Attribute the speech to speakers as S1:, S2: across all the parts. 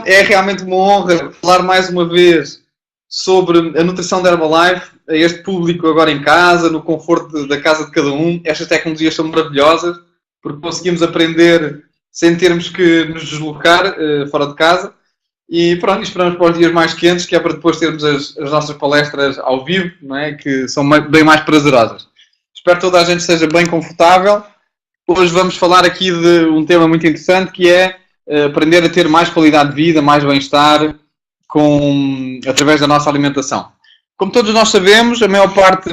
S1: É realmente uma honra falar mais uma vez sobre a nutrição da Herbalife a este público agora em casa, no conforto da casa de cada um. Estas tecnologias são maravilhosas porque conseguimos aprender sem termos que nos deslocar fora de casa. E pronto, esperamos para os dias mais quentes, que é para depois termos as nossas palestras ao vivo, não é? Que são bem mais prazerosas. Espero que toda a gente esteja bem confortável. Hoje vamos falar aqui de um tema muito interessante, que é aprender a ter mais qualidade de vida, mais bem-estar através da nossa alimentação. Como todos nós sabemos, a maior parte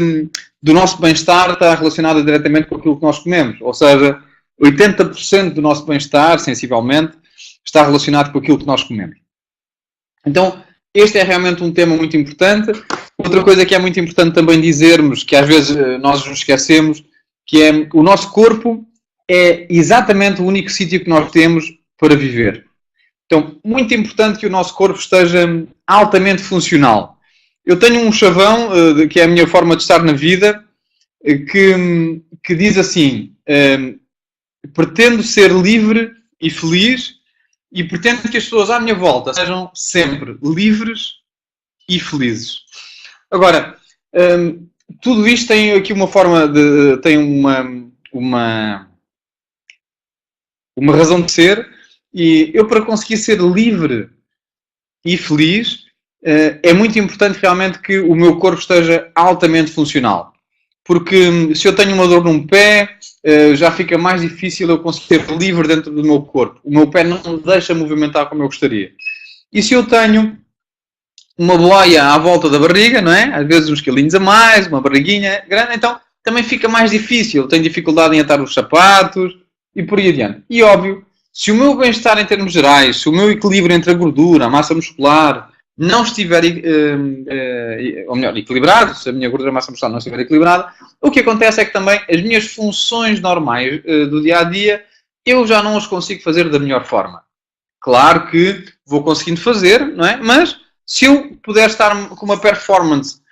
S1: do nosso bem-estar está relacionada diretamente com aquilo que nós comemos. Ou seja, 80% do nosso bem-estar, sensivelmente, está relacionado com aquilo que nós comemos. Então, este é realmente um tema muito importante. Outra coisa que é muito importante também dizermos, que às vezes nós nos esquecemos, que é o nosso corpo é exatamente o único sítio que nós temos para viver. Então, muito importante que o nosso corpo esteja altamente funcional. Eu tenho um chavão, que é a minha forma de estar na vida, que diz assim: pretendo ser livre e feliz e pretendo que as pessoas à minha volta sejam sempre livres e felizes. Agora, tudo isto tem aqui uma forma tem uma razão de ser, e eu, para conseguir ser livre e feliz, é muito importante realmente que o meu corpo esteja altamente funcional. Porque se eu tenho uma dor num pé, já fica mais difícil eu conseguir ser livre dentro do meu corpo. O meu pé não me deixa movimentar como eu gostaria. E se eu tenho uma boia à volta da barriga, não é? Às vezes uns quilinhos a mais, uma barriguinha grande, então também fica mais difícil. Eu tenho dificuldade em atar os sapatos e por aí adiante. E óbvio, se o meu bem-estar em termos gerais, se o meu equilíbrio entre a gordura, a massa muscular, não estiver, ou melhor, equilibrado, se a minha gordura, a massa muscular não estiver equilibrada, o que acontece é que também as minhas funções normais do dia-a-dia, eu já não as consigo fazer da melhor forma. Claro que vou conseguindo fazer, não é? Mas se eu puder estar com uma performance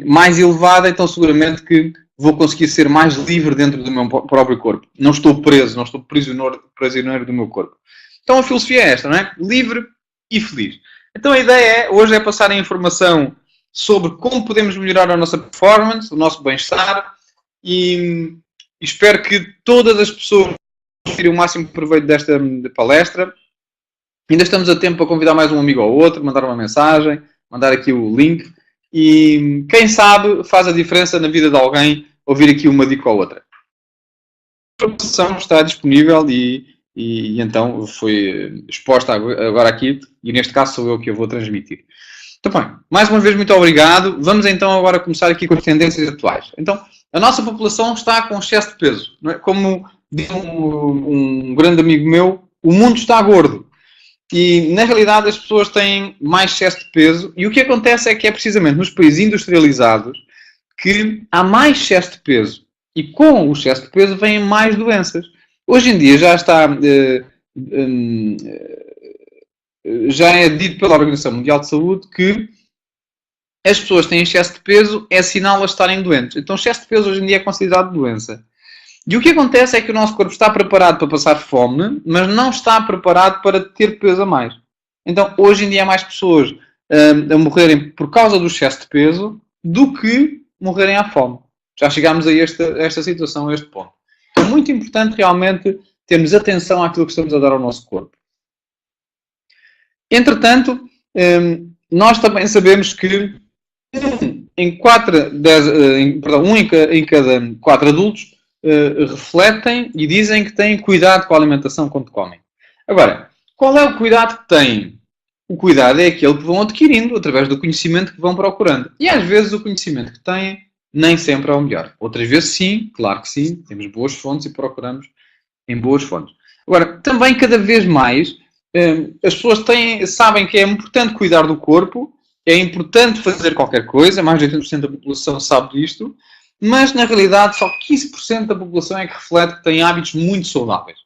S1: mais elevada, então seguramente que vou conseguir ser mais livre dentro do meu próprio corpo. Não estou preso, não estou prisioneiro do meu corpo. Então a filosofia é esta, não é? Livre e feliz. Então a ideia hoje é passar a informação sobre como podemos melhorar a nossa performance, o nosso bem-estar, e espero que todas as pessoas tirem o máximo proveito desta palestra. Ainda estamos a tempo para convidar mais um amigo ou outro, mandar uma mensagem, mandar aqui o link, e quem sabe faz a diferença na vida de alguém ouvir aqui uma dica ou outra. A informação está disponível e então foi exposta agora aqui, e neste caso sou eu que eu vou transmitir. Então, bem, mais uma vez muito obrigado. Vamos então agora começar aqui com as tendências atuais. Então, a nossa população está com excesso de peso. Não é? Como diz um grande amigo meu, o mundo está gordo. E, na realidade, as pessoas têm mais excesso de peso, e o que acontece é que é precisamente nos países industrializados que há mais excesso de peso. E com o excesso de peso vêm mais doenças. Hoje em dia já está, já é dito pela Organização Mundial de Saúde que as pessoas que têm excesso de peso é sinal de estarem doentes. Então, excesso de peso hoje em dia é considerado doença. E o que acontece é que o nosso corpo está preparado para passar fome, mas não está preparado para ter peso a mais. Então, hoje em dia há mais pessoas a morrerem por causa do excesso de peso do que morrerem à fome. Já chegámos a esta situação, a este ponto. É muito importante realmente termos atenção àquilo que estamos a dar ao nosso corpo. Entretanto, nós também sabemos que um em cada 4 adultos refletem e dizem que têm cuidado com a alimentação quando comem. Agora, qual é o cuidado que têm? O cuidado é aquele que vão adquirindo através do conhecimento que vão procurando. E às vezes o conhecimento que têm nem sempre é o melhor. Outras vezes sim, claro que sim, temos boas fontes e procuramos em boas fontes. Agora, também cada vez mais as pessoas sabem que é importante cuidar do corpo, é importante fazer qualquer coisa, mais de 80% da população sabe disto, mas na realidade só 15% da população é que reflete que tem hábitos muito saudáveis.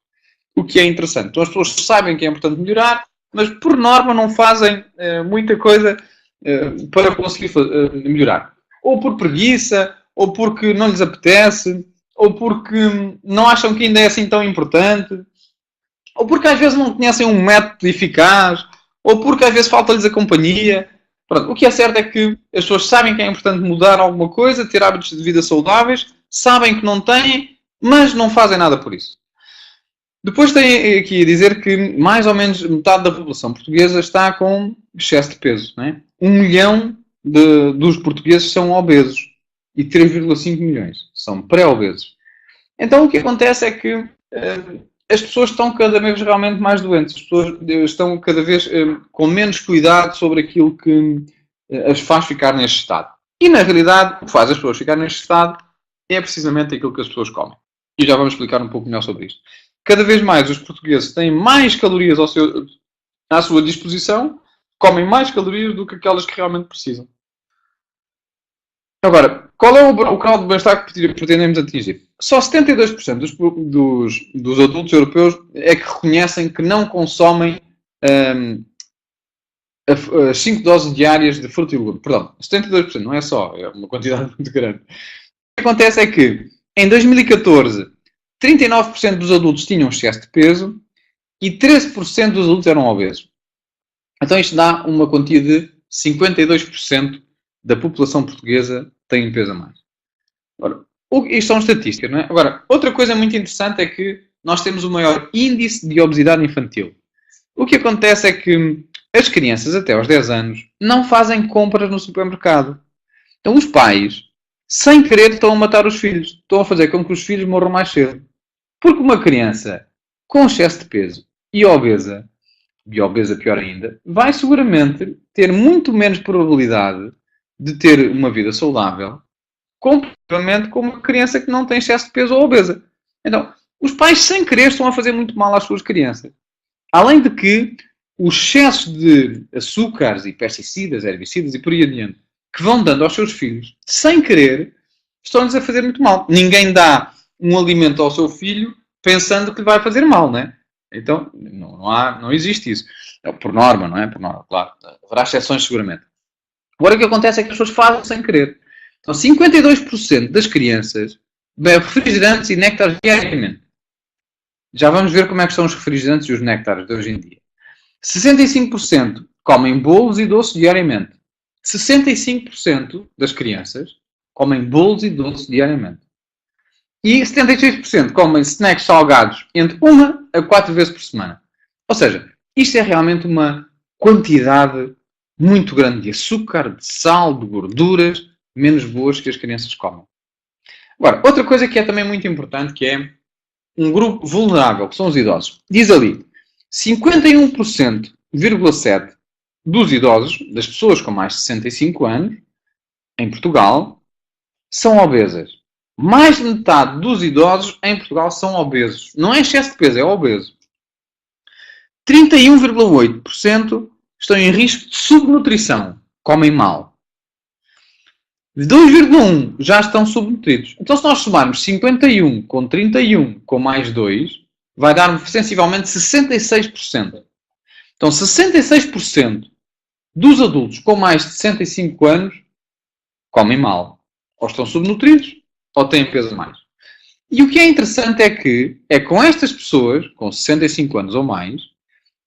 S1: O que é interessante. Então as pessoas sabem que é importante melhorar, mas por norma não fazem muita coisa para conseguir melhorar. Ou por preguiça, ou porque não lhes apetece, ou porque não acham que ainda é assim tão importante, ou porque às vezes não conhecem um método eficaz, ou porque às vezes falta-lhes a companhia. Pronto, o que é certo é que as pessoas sabem que é importante mudar alguma coisa, ter hábitos de vida saudáveis, sabem que não têm, mas não fazem nada por isso. Depois tem aqui a dizer que mais ou menos metade da população portuguesa está com excesso de peso. Né? 1 milhão dos portugueses são obesos e 3,5 milhões são pré-obesos. Então o que acontece é que as pessoas estão cada vez realmente mais doentes. As pessoas estão cada vez com menos cuidado sobre aquilo que as faz ficar neste estado. E na realidade o que faz as pessoas ficarem neste estado é precisamente aquilo que as pessoas comem. E já vamos explicar um pouco melhor sobre isto. Cada vez mais os portugueses têm mais calorias à sua disposição, comem mais calorias do que aquelas que realmente precisam. Agora, qual é o grau de bem-estar que pretendemos atingir? Só 72% dos adultos europeus é que reconhecem que não consomem as 5 doses diárias de fruta e legume. Perdão, 72%, não é só, é uma quantidade muito grande. O que acontece é que, em 2014, 39% dos adultos tinham excesso de peso e 13% dos adultos eram obesos. Então isto dá uma quantia de 52% da população portuguesa tem peso a mais. Agora, isto são estatísticas, não é? Agora, outra coisa muito interessante é que nós temos o maior índice de obesidade infantil. O que acontece é que as crianças até aos 10 anos não fazem compras no supermercado. Então os pais, sem querer, estão a matar os filhos. Estão a fazer com que os filhos morram mais cedo. Porque uma criança com excesso de peso e obesa pior ainda, vai seguramente ter muito menos probabilidade de ter uma vida saudável comparativamente com uma criança que não tem excesso de peso ou obesa. Então, os pais, sem querer, estão a fazer muito mal às suas crianças. Além de que o excesso de açúcares e pesticidas, herbicidas e por aí adiante, que vão dando aos seus filhos, sem querer, estão-lhes a fazer muito mal. Ninguém dá um alimento ao seu filho pensando que lhe vai fazer mal, não é? Então, não existe isso. Por norma, não é? Por norma, claro. Haverá exceções, seguramente. Agora, o que acontece é que as pessoas fazem sem querer. Então, 52% das crianças bebem refrigerantes e néctares diariamente. Já vamos ver como é que são os refrigerantes e os néctares de hoje em dia. 65% comem bolos e doces diariamente. 65% das crianças comem bolos e doces diariamente. E 76% comem snacks salgados entre 1 a 4 vezes por semana. Ou seja, isto é realmente uma quantidade muito grande de açúcar, de sal, de gorduras, menos boas que as crianças comem. Agora, outra coisa que é também muito importante, que é um grupo vulnerável, que são os idosos. Diz ali, 51,7% dos idosos, das pessoas com mais de 65 anos, em Portugal, são obesas. Mais de metade dos idosos em Portugal são obesos. Não é excesso de peso, é obeso. 31,8% estão em risco de subnutrição. Comem mal. 2,1% já estão subnutridos. Então, se nós somarmos 51 com 31 com mais 2, vai dar sensivelmente 66%. Então, 66% dos adultos com mais de 65 anos comem mal. Ou estão subnutridos, ou têm peso a mais. E o que é interessante é que é com estas pessoas, com 65 anos ou mais,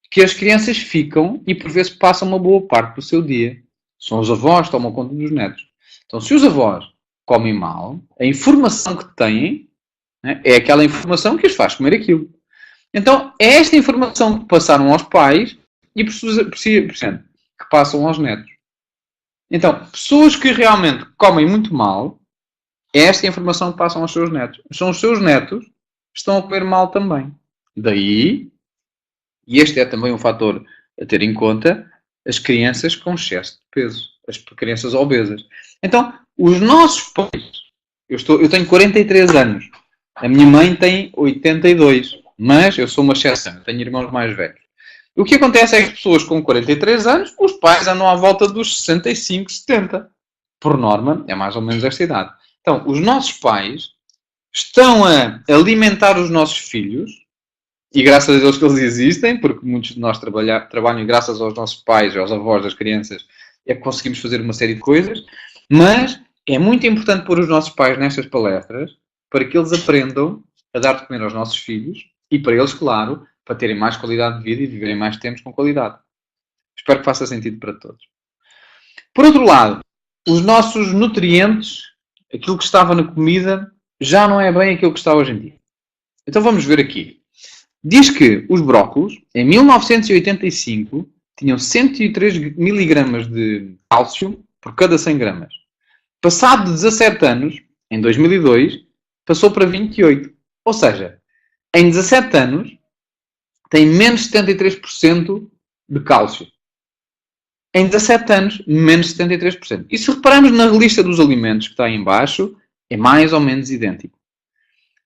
S1: que as crianças ficam e por vezes passam uma boa parte do seu dia. São os avós que tomam conta dos netos. Então, se os avós comem mal, a informação que têm, né, é aquela informação que os faz comer aquilo. Então, é esta informação que passaram aos pais e por cento que passam aos netos. Então, pessoas que realmente comem muito mal, é esta informação que passam aos seus netos. São os seus netos que estão a comer mal também. Daí, e este é também um fator a ter em conta, as crianças com excesso de peso, as crianças obesas. Então, os nossos pais, eu tenho 43 anos, a minha mãe tem 82, mas eu sou uma exceção, tenho irmãos mais velhos. O que acontece é que as pessoas com 43 anos, os pais andam à volta dos 65, 70. Por norma, é mais ou menos esta idade. Então, os nossos pais estão a alimentar os nossos filhos, e graças a Deus que eles existem, porque muitos de nós trabalham e graças aos nossos pais e aos avós das crianças é que conseguimos fazer uma série de coisas, mas é muito importante pôr os nossos pais nestas palestras para que eles aprendam a dar de comer aos nossos filhos e para eles, claro, para terem mais qualidade de vida e viverem mais tempos com qualidade. Espero que faça sentido para todos. Por outro lado, os nossos nutrientes, aquilo que estava na comida, já não é bem aquilo que está hoje em dia. Então vamos ver aqui. Diz que os brócolos, em 1985, tinham 103 miligramas de cálcio por cada 100 gramas. Passado de 17 anos, em 2002, passou para 28. Ou seja, em 17 anos, tem menos 73% de cálcio. Em 17 anos, menos 73%. E se repararmos na lista dos alimentos que está aí em baixo, é mais ou menos idêntico.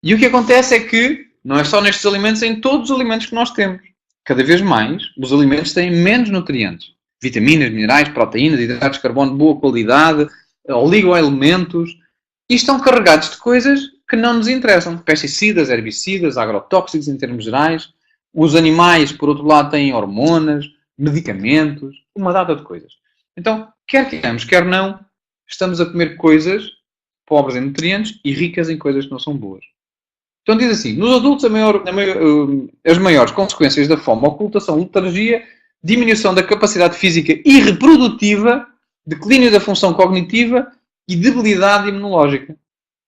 S1: E o que acontece é que, não é só nestes alimentos, é em todos os alimentos que nós temos. Cada vez mais, os alimentos têm menos nutrientes. Vitaminas, minerais, proteínas, hidratos de carbono de boa qualidade, oligoelementos. E estão carregados de coisas que não nos interessam. Pesticidas, herbicidas, agrotóxicos em termos gerais. Os animais, por outro lado, têm hormonas, medicamentos, uma data de coisas. Então, quer queiramos, quer não, estamos a comer coisas pobres em nutrientes e ricas em coisas que não são boas. Então diz assim, nos adultos as maiores consequências da fome oculta são letargia, diminuição da capacidade física e reprodutiva, declínio da função cognitiva e debilidade imunológica.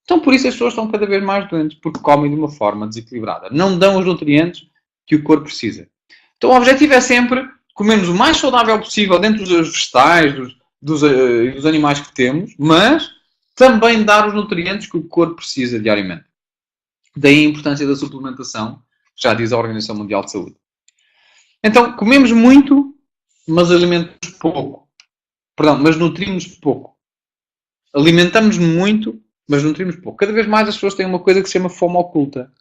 S1: Então por isso as pessoas estão cada vez mais doentes, porque comem de uma forma desequilibrada. Não dão os nutrientes que o corpo precisa. Então o objetivo é sempre comermos o mais saudável possível dentro dos vegetais, dos animais que temos, mas também dar os nutrientes que o corpo precisa diariamente. Daí a importância da suplementação, já diz a Organização Mundial de Saúde. Então, comemos muito, mas alimentamos pouco. Mas nutrimos pouco. Alimentamos muito, mas nutrimos pouco. Cada vez mais as pessoas têm uma coisa que se chama fome oculta.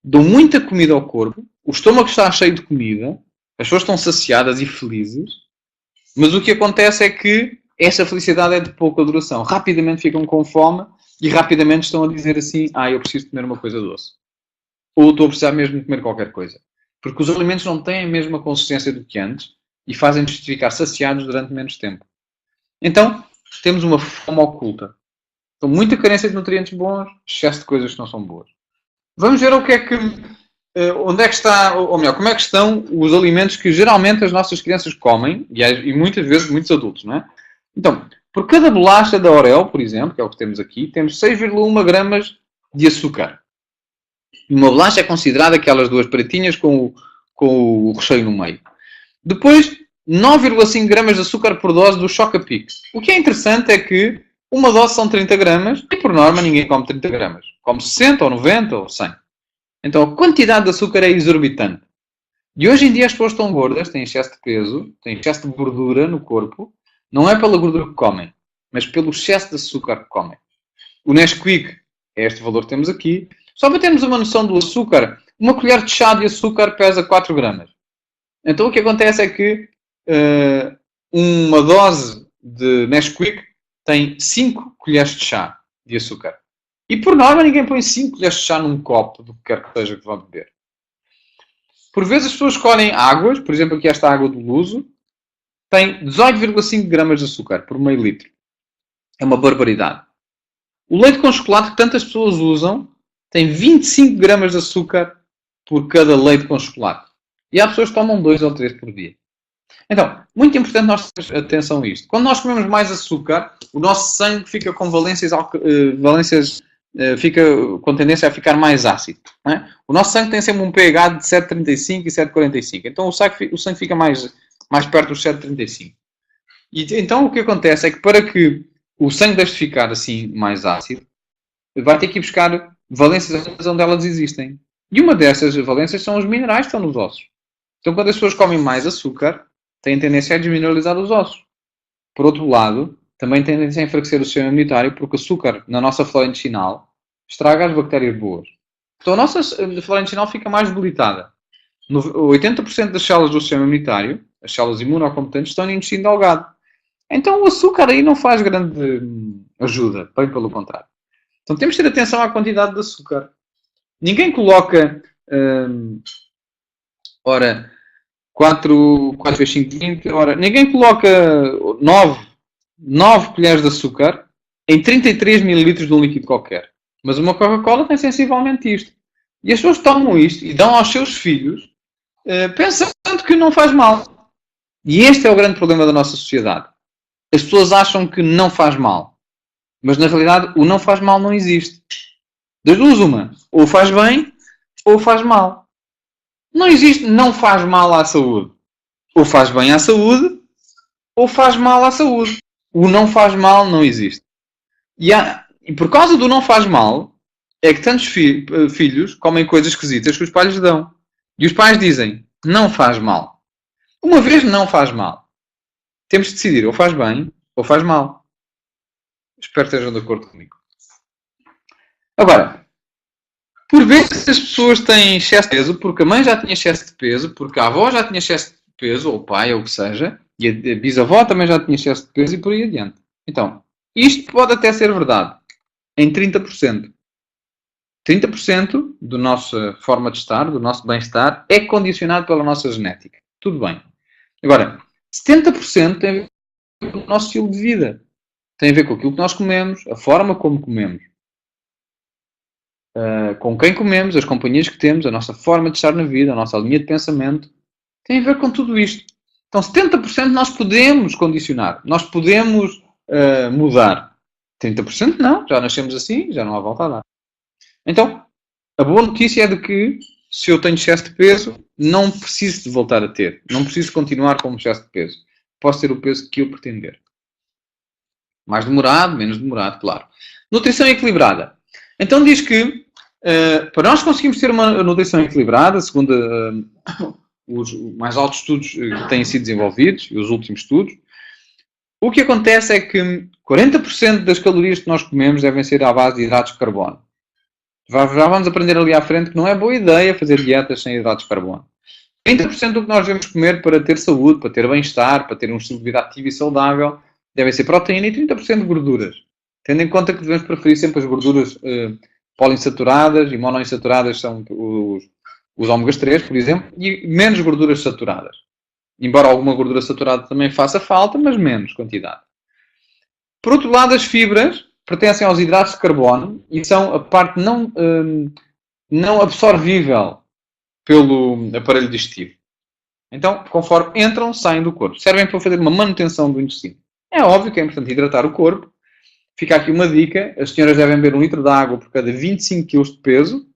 S1: Dão muita comida ao corpo, o estômago está cheio de comida, as pessoas estão saciadas e felizes, mas o que acontece é que essa felicidade é de pouca duração. Rapidamente ficam com fome e rapidamente estão a dizer assim, eu preciso comer uma coisa doce. Ou estou a precisar mesmo de comer qualquer coisa. Porque os alimentos não têm a mesma consistência do que antes e fazem-nos ficar saciados durante menos tempo. Então, temos uma fome oculta. Então, muita carência de nutrientes bons, excesso de coisas que não são boas. Vamos ver onde é que está, ou melhor, como é que estão os alimentos que geralmente as nossas crianças comem, e muitas vezes muitos adultos, não é? Então, por cada bolacha da Oreo, por exemplo, que é o que temos aqui, temos 6,1 gramas de açúcar. E uma bolacha é considerada aquelas duas pretinhas com o recheio no meio. Depois, 9,5 gramas de açúcar por dose do Choca-Pic. O que é interessante é que uma dose são 30 gramas e, por norma, ninguém come 30 gramas. Come 60 ou 90 ou 100. Então, a quantidade de açúcar é exorbitante. E hoje em dia as pessoas estão gordas, têm excesso de peso, têm excesso de gordura no corpo. Não é pela gordura que comem, mas pelo excesso de açúcar que comem. O Nesquik é este valor que temos aqui. Só para termos uma noção do açúcar, uma colher de chá de açúcar pesa 4 gramas. Então o que acontece é que uma dose de Nesquik tem 5 colheres de chá de açúcar. E por norma ninguém põe 5 colheres de chá num copo, do que quer que seja que vão beber. Por vezes as pessoas escolhem águas, por exemplo aqui esta água do Luso, tem 18,5 gramas de açúcar por meio litro. É uma barbaridade. O leite com chocolate que tantas pessoas usam tem 25 gramas de açúcar por cada leite com chocolate. E há pessoas que tomam 2 ou 3 por dia. Então, muito importante nós termos atenção a isto. Quando nós comemos mais açúcar, o nosso sangue fica com fica com tendência a ficar mais ácido. Não é? O nosso sangue tem sempre um pH de 7,35 e 7,45. Então o sangue fica mais perto dos 7,35. E então o que acontece é que para que o sangue deixe de ficar assim mais ácido, vai ter que ir buscar valências onde elas existem. E uma dessas valências são os minerais que estão nos ossos. Então quando as pessoas comem mais açúcar, têm tendência a desmineralizar os ossos. Por outro lado, também tem tendência a enfraquecer o sistema imunitário, porque o açúcar na nossa flora intestinal estraga as bactérias boas. Então a nossa flora intestinal fica mais debilitada. 80% das células do sistema imunitário, as células imunocompetentes, estão no intestino delgado. Então o açúcar aí não faz grande ajuda, bem pelo contrário. Então temos de ter atenção à quantidade de açúcar. Ninguém coloca 4 vezes 5, 20, ninguém coloca 9 colheres de açúcar em 33 ml de um líquido qualquer. Mas uma Coca-Cola tem sensivelmente isto. E as pessoas tomam isto e dão aos seus filhos pensando que não faz mal. E este é o grande problema da nossa sociedade. As pessoas acham que não faz mal. Mas, na realidade, o não faz mal não existe. Das duas, uma. Ou faz bem, ou faz mal. Não existe não faz mal à saúde. Ou faz bem à saúde, ou faz mal à saúde. O não faz mal não existe. E por causa do não faz mal, é que tantos filhos comem coisas esquisitas que os pais lhes dão. E os pais dizem, não faz mal. Uma vez não faz mal. Temos de decidir, ou faz bem, ou faz mal. Espero que estejam de acordo comigo. Agora, por vezes as pessoas têm excesso de peso, porque a mãe já tinha excesso de peso, porque a avó já tinha excesso de peso, ou o pai, ou o que seja, e a bisavó também já tinha excesso de peso e por aí adiante. Então, isto pode até ser verdade, em 30%. 30% da nossa forma de estar, do nosso bem-estar, é condicionado pela nossa genética. Tudo bem. Agora, 70% tem a ver com o nosso estilo de vida. Tem a ver com aquilo que nós comemos, a forma como comemos, com quem comemos, as companhias que temos, a nossa forma de estar na vida, a nossa linha de pensamento. Tem a ver com tudo isto. Então, 70% nós podemos condicionar, nós podemos mudar. 30% não, já nascemos assim, já não há volta a dar. Então, a boa notícia é de que, se eu tenho excesso de peso, não preciso de voltar a ter. Não preciso continuar com excesso de peso. Posso ter o peso que eu pretender. Mais demorado, menos demorado, claro. Nutrição equilibrada. Então diz que, para nós conseguirmos ter uma nutrição equilibrada, segundo os mais altos estudos que têm sido desenvolvidos, e os últimos estudos, o que acontece é que 40% das calorias que nós comemos devem ser à base de hidratos de carbono. Já vamos aprender ali à frente que não é boa ideia fazer dietas sem hidratos de carbono. 30% do que nós devemos comer para ter saúde, para ter bem-estar, para ter um estilo de vida ativo e saudável, devem ser proteína e 30% de gorduras. Tendo em conta que devemos preferir sempre as gorduras poliinsaturadas e monoinsaturadas, são os ômegas 3, por exemplo, e menos gorduras saturadas. Embora alguma gordura saturada também faça falta, mas menos quantidade. Por outro lado, as fibras pertencem aos hidratos de carbono e são a parte não absorvível pelo aparelho digestivo. Então, conforme entram, saem do corpo. Servem para fazer uma manutenção do intestino. É óbvio que é importante hidratar o corpo. Fica aqui uma dica. As senhoras devem beber 1 litro de água por cada 25 kg de peso.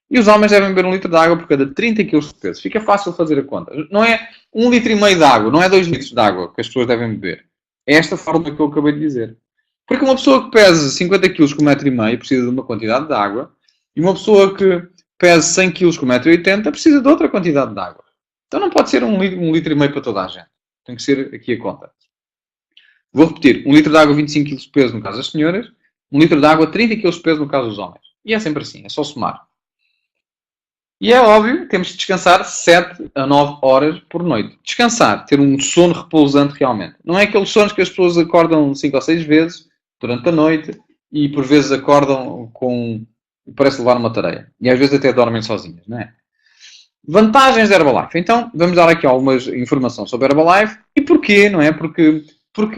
S1: E os homens devem beber 1 litro de água por cada 30 kg de peso. Fica fácil fazer a conta. Não é 1,5 litro de água, não é 2 litros de água que as pessoas devem beber. É esta forma que eu acabei de dizer. Porque uma pessoa que pesa 50 kg com 1,5 m precisa de uma quantidade de água. E uma pessoa que pesa 100 kg com 1,80 m precisa de outra quantidade de água. Então não pode ser 1,5 litro para toda a gente. Tem que ser aqui a conta. Vou repetir. 1 litro de água, 25 kg de peso no caso das senhoras. 1 litro de água, 30 kg de peso no caso dos homens. E é sempre assim. É só somar. E é óbvio, temos de descansar 7 a 9 horas por noite. Descansar, ter um sono repousante realmente. Não é aqueles sonos que as pessoas acordam 5 ou 6 vezes durante a noite e por vezes acordam com... parece levar uma tareia. E às vezes até dormem sozinhas, não é? Vantagens da Herbalife. Então, vamos dar aqui algumas informações sobre a Herbalife. E porquê, não é? Porque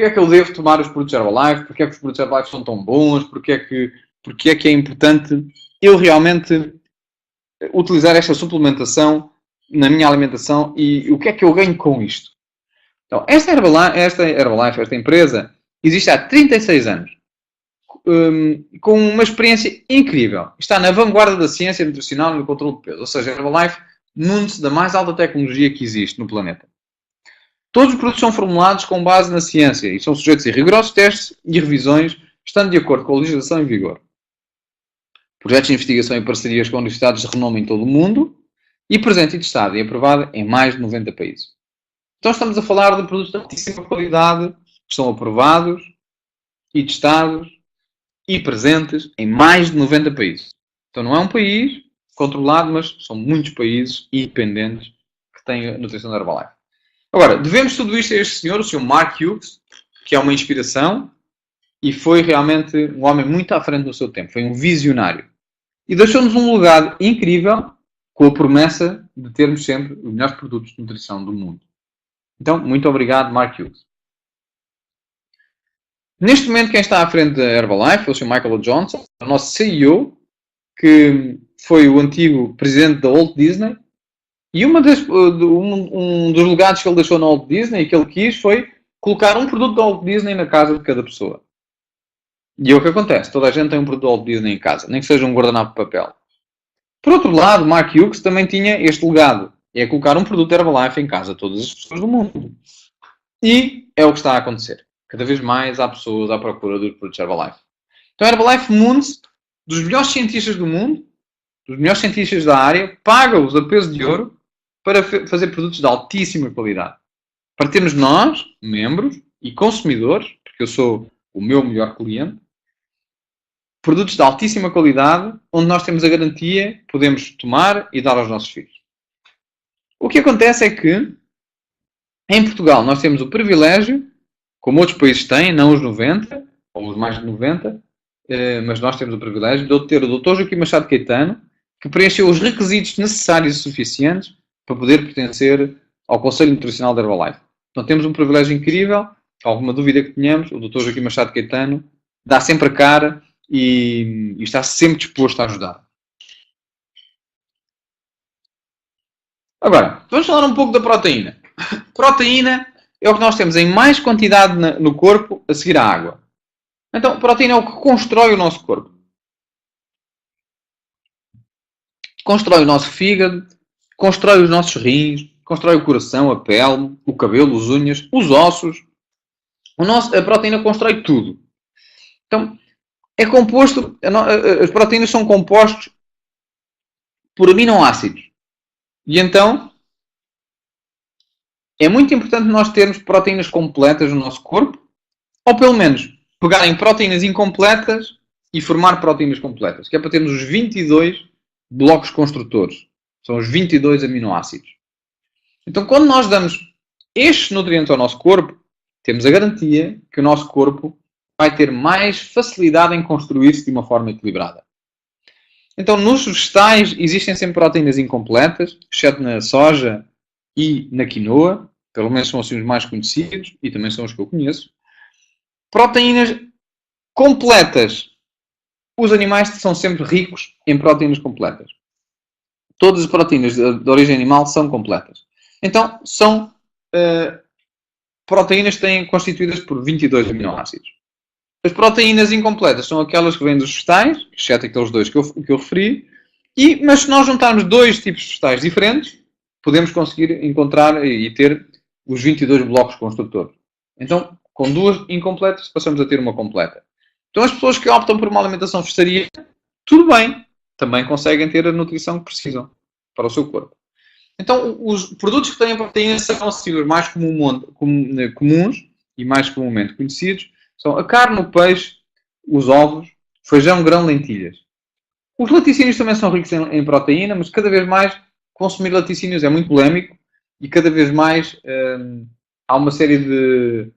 S1: é que eu devo tomar os produtos Herbalife? Porque é que os produtos Herbalife são tão bons? Porque é que é importante eu realmente utilizar esta suplementação na minha alimentação e o que é que eu ganho com isto? Então, esta Herbalife, esta empresa, existe há 36 anos. Com uma experiência incrível. Está na vanguarda da ciência nutricional e no controle de peso. Ou seja, a Herbalife nutre-se da mais alta tecnologia que existe no planeta. Todos os produtos são formulados com base na ciência e são sujeitos a rigorosos testes e revisões, estando de acordo com a legislação em vigor. Projetos de investigação e parcerias com universidades de renome em todo o mundo e presente e testado e aprovado em mais de 90 países. Então estamos a falar de produtos de altíssima qualidade que são aprovados e testados e presentes em mais de 90 países. Então não é um país controlado, mas são muitos países independentes que têm a nutrição da Herbalife. Agora, devemos tudo isto a este senhor, o Sr. Mark Hughes, que é uma inspiração e foi realmente um homem muito à frente no seu tempo. Foi um visionário. E deixou-nos um legado incrível com a promessa de termos sempre os melhores produtos de nutrição do mundo. Então, muito obrigado, Mark Hughes. Neste momento, quem está à frente da Herbalife é o Sr. Michael Johnson, o nosso CEO, que foi o antigo presidente da Walt Disney E um dos legados que ele deixou na Walt Disney, que ele quis, foi colocar um produto da Walt Disney na casa de cada pessoa. E é o que acontece. Toda a gente tem um produto da Walt Disney em casa, nem que seja um guardanapo de papel. Por outro lado, Mark Hughes também tinha este legado. É colocar um produto Herbalife em casa de todas as pessoas do mundo. E é o que está a acontecer. Cada vez mais há pessoas à procura dos produtos Herbalife. Então a Herbalife munde-se dos melhores cientistas do mundo, dos melhores cientistas da área, paga-os a peso de ouro para fazer produtos de altíssima qualidade. Para termos nós, membros e consumidores, porque eu sou o meu melhor cliente, produtos de altíssima qualidade, onde nós temos a garantia que podemos tomar e dar aos nossos filhos. O que acontece é que, em Portugal, nós temos o privilégio, como outros países têm, não os 90, ou os mais de 90, mas nós temos o privilégio de ter o Dr. Joaquim Machado Caetano, que preencheu os requisitos necessários e suficientes para poder pertencer ao Conselho Nutricional da Herbalife. Então temos um privilégio incrível. Alguma dúvida que tenhamos, o Dr. Joaquim Machado Caetano dá sempre a cara e está sempre disposto a ajudar. Agora, vamos falar um pouco da proteína. Proteína é o que nós temos em mais quantidade no corpo a seguir à água. Então, proteína é o que constrói o nosso corpo. Constrói o nosso fígado, constrói os nossos rins, constrói o coração, a pele, o cabelo, as unhas, os ossos. A proteína constrói tudo. Então, é composto, as proteínas são compostas por aminoácidos. E então, é muito importante nós termos proteínas completas no nosso corpo, ou pelo menos pegar em proteínas incompletas e formar proteínas completas, que é para termos os 22 blocos construtores. São os 22 aminoácidos. Então, quando nós damos estes nutrientes ao nosso corpo, temos a garantia que o nosso corpo vai ter mais facilidade em construir-se de uma forma equilibrada. Então, nos vegetais existem sempre proteínas incompletas, exceto na soja e na quinoa, pelo menos são assim os mais conhecidos e também são os que eu conheço. Proteínas completas. Os animais são sempre ricos em proteínas completas. Todas as proteínas de origem animal são completas. Então, são proteínas que têm constituídas por 22 aminoácidos. As proteínas incompletas são aquelas que vêm dos vegetais, exceto aqueles dois que eu referi, mas se nós juntarmos dois tipos de vegetais diferentes, podemos conseguir encontrar e ter os 22 blocos construtores. Então, com duas incompletas, passamos a ter uma completa. Então, as pessoas que optam por uma alimentação vegetariana, tudo bem, também conseguem ter a nutrição que precisam para o seu corpo. Então, os produtos que têm proteína são assim, os mais comuns e mais comumente conhecidos. São a carne, o peixe, os ovos, feijão, grão, lentilhas. Os laticínios também são ricos em proteína, mas cada vez mais consumir laticínios é muito polémico e cada vez mais há uma série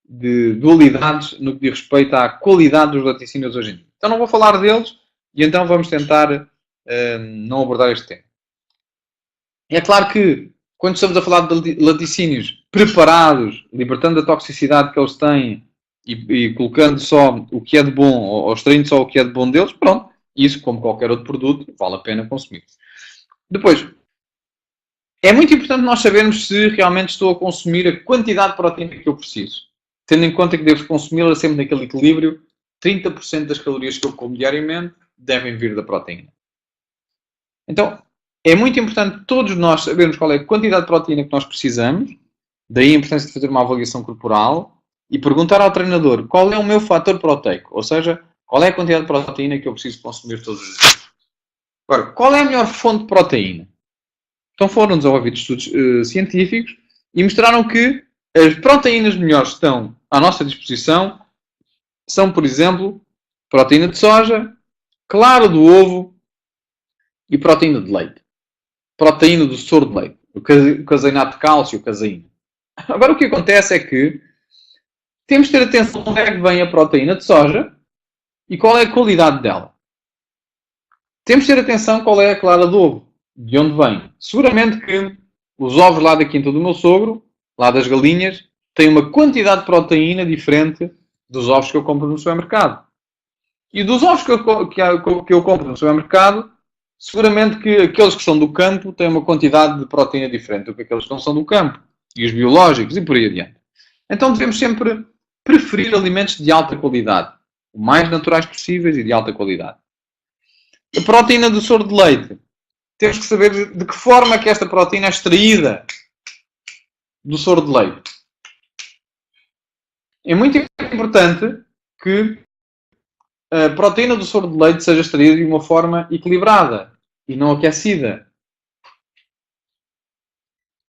S1: de dualidades no que diz respeito à qualidade dos laticínios hoje em dia. Então não vou falar deles e então vamos tentar não abordar este tema. É claro que quando estamos a falar de laticínios preparados, libertando a toxicidade que eles têm e colocando só o que é de bom, ou extraindo só o que é de bom deles, pronto, isso, como qualquer outro produto, vale a pena consumir. Depois, é muito importante nós sabermos se realmente estou a consumir a quantidade de proteína que eu preciso. Tendo em conta que devo consumi-la sempre naquele equilíbrio, 30% das calorias que eu como diariamente devem vir da proteína. Então, é muito importante todos nós sabermos qual é a quantidade de proteína que nós precisamos, daí a importância de fazer uma avaliação corporal, e perguntar ao treinador qual é o meu fator proteico, ou seja, qual é a quantidade de proteína que eu preciso consumir todos os dias. Agora, qual é a melhor fonte de proteína? Então foram desenvolvidos estudos científicos e mostraram que as proteínas melhores que estão à nossa disposição são, por exemplo, proteína de soja, clara do ovo e proteína de leite. Proteína do soro de leite, o caseinato de cálcio, o caseína. Agora o que acontece é que temos de ter atenção onde é que vem a proteína de soja e qual é a qualidade dela. Temos de ter atenção qual é a clara do ovo, de onde vem. Seguramente que os ovos lá da quinta do meu sogro, lá das galinhas, têm uma quantidade de proteína diferente dos ovos que eu compro no supermercado. E dos ovos que eu compro no supermercado, seguramente que aqueles que são do campo têm uma quantidade de proteína diferente do que aqueles que não são do campo. E os biológicos e por aí adiante. Então devemos sempre preferir alimentos de alta qualidade. O mais naturais possíveis e de alta qualidade. A proteína do soro de leite. Temos que saber de que forma é que esta proteína é extraída do soro de leite. É muito importante que a proteína do soro de leite seja extraída de uma forma equilibrada e não aquecida.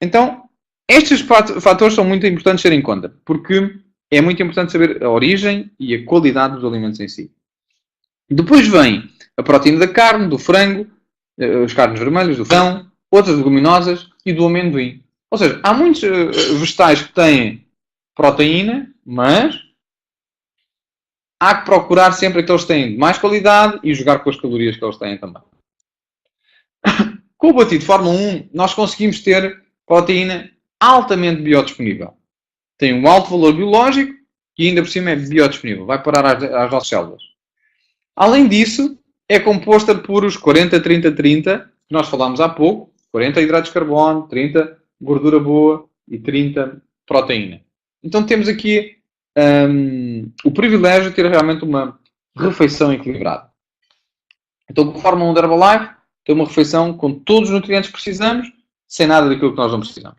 S1: Então, estes fatores são muito importantes ter em conta, porque é muito importante saber a origem e a qualidade dos alimentos em si. Depois vem a proteína da carne, do frango, as carnes vermelhas, do pão, outras leguminosas e do amendoim. Ou seja, há muitos vegetais que têm proteína, mas há que procurar sempre aqueles que têm de mais qualidade e jogar com as calorias que eles têm também. Com o batido de Fórmula 1, nós conseguimos ter proteína altamente biodisponível. Tem um alto valor biológico e ainda por cima é biodisponível. Vai parar às nossas células. Além disso, é composta por os 40-30-30, que nós falámos há pouco. 40 hidratos de carbono, 30 gordura boa e 30 proteína. Então temos aqui o privilégio de ter realmente uma refeição equilibrada. Então, com a Fórmula 1 da Herbalife, tem uma refeição com todos os nutrientes que precisamos, sem nada daquilo que nós não precisamos.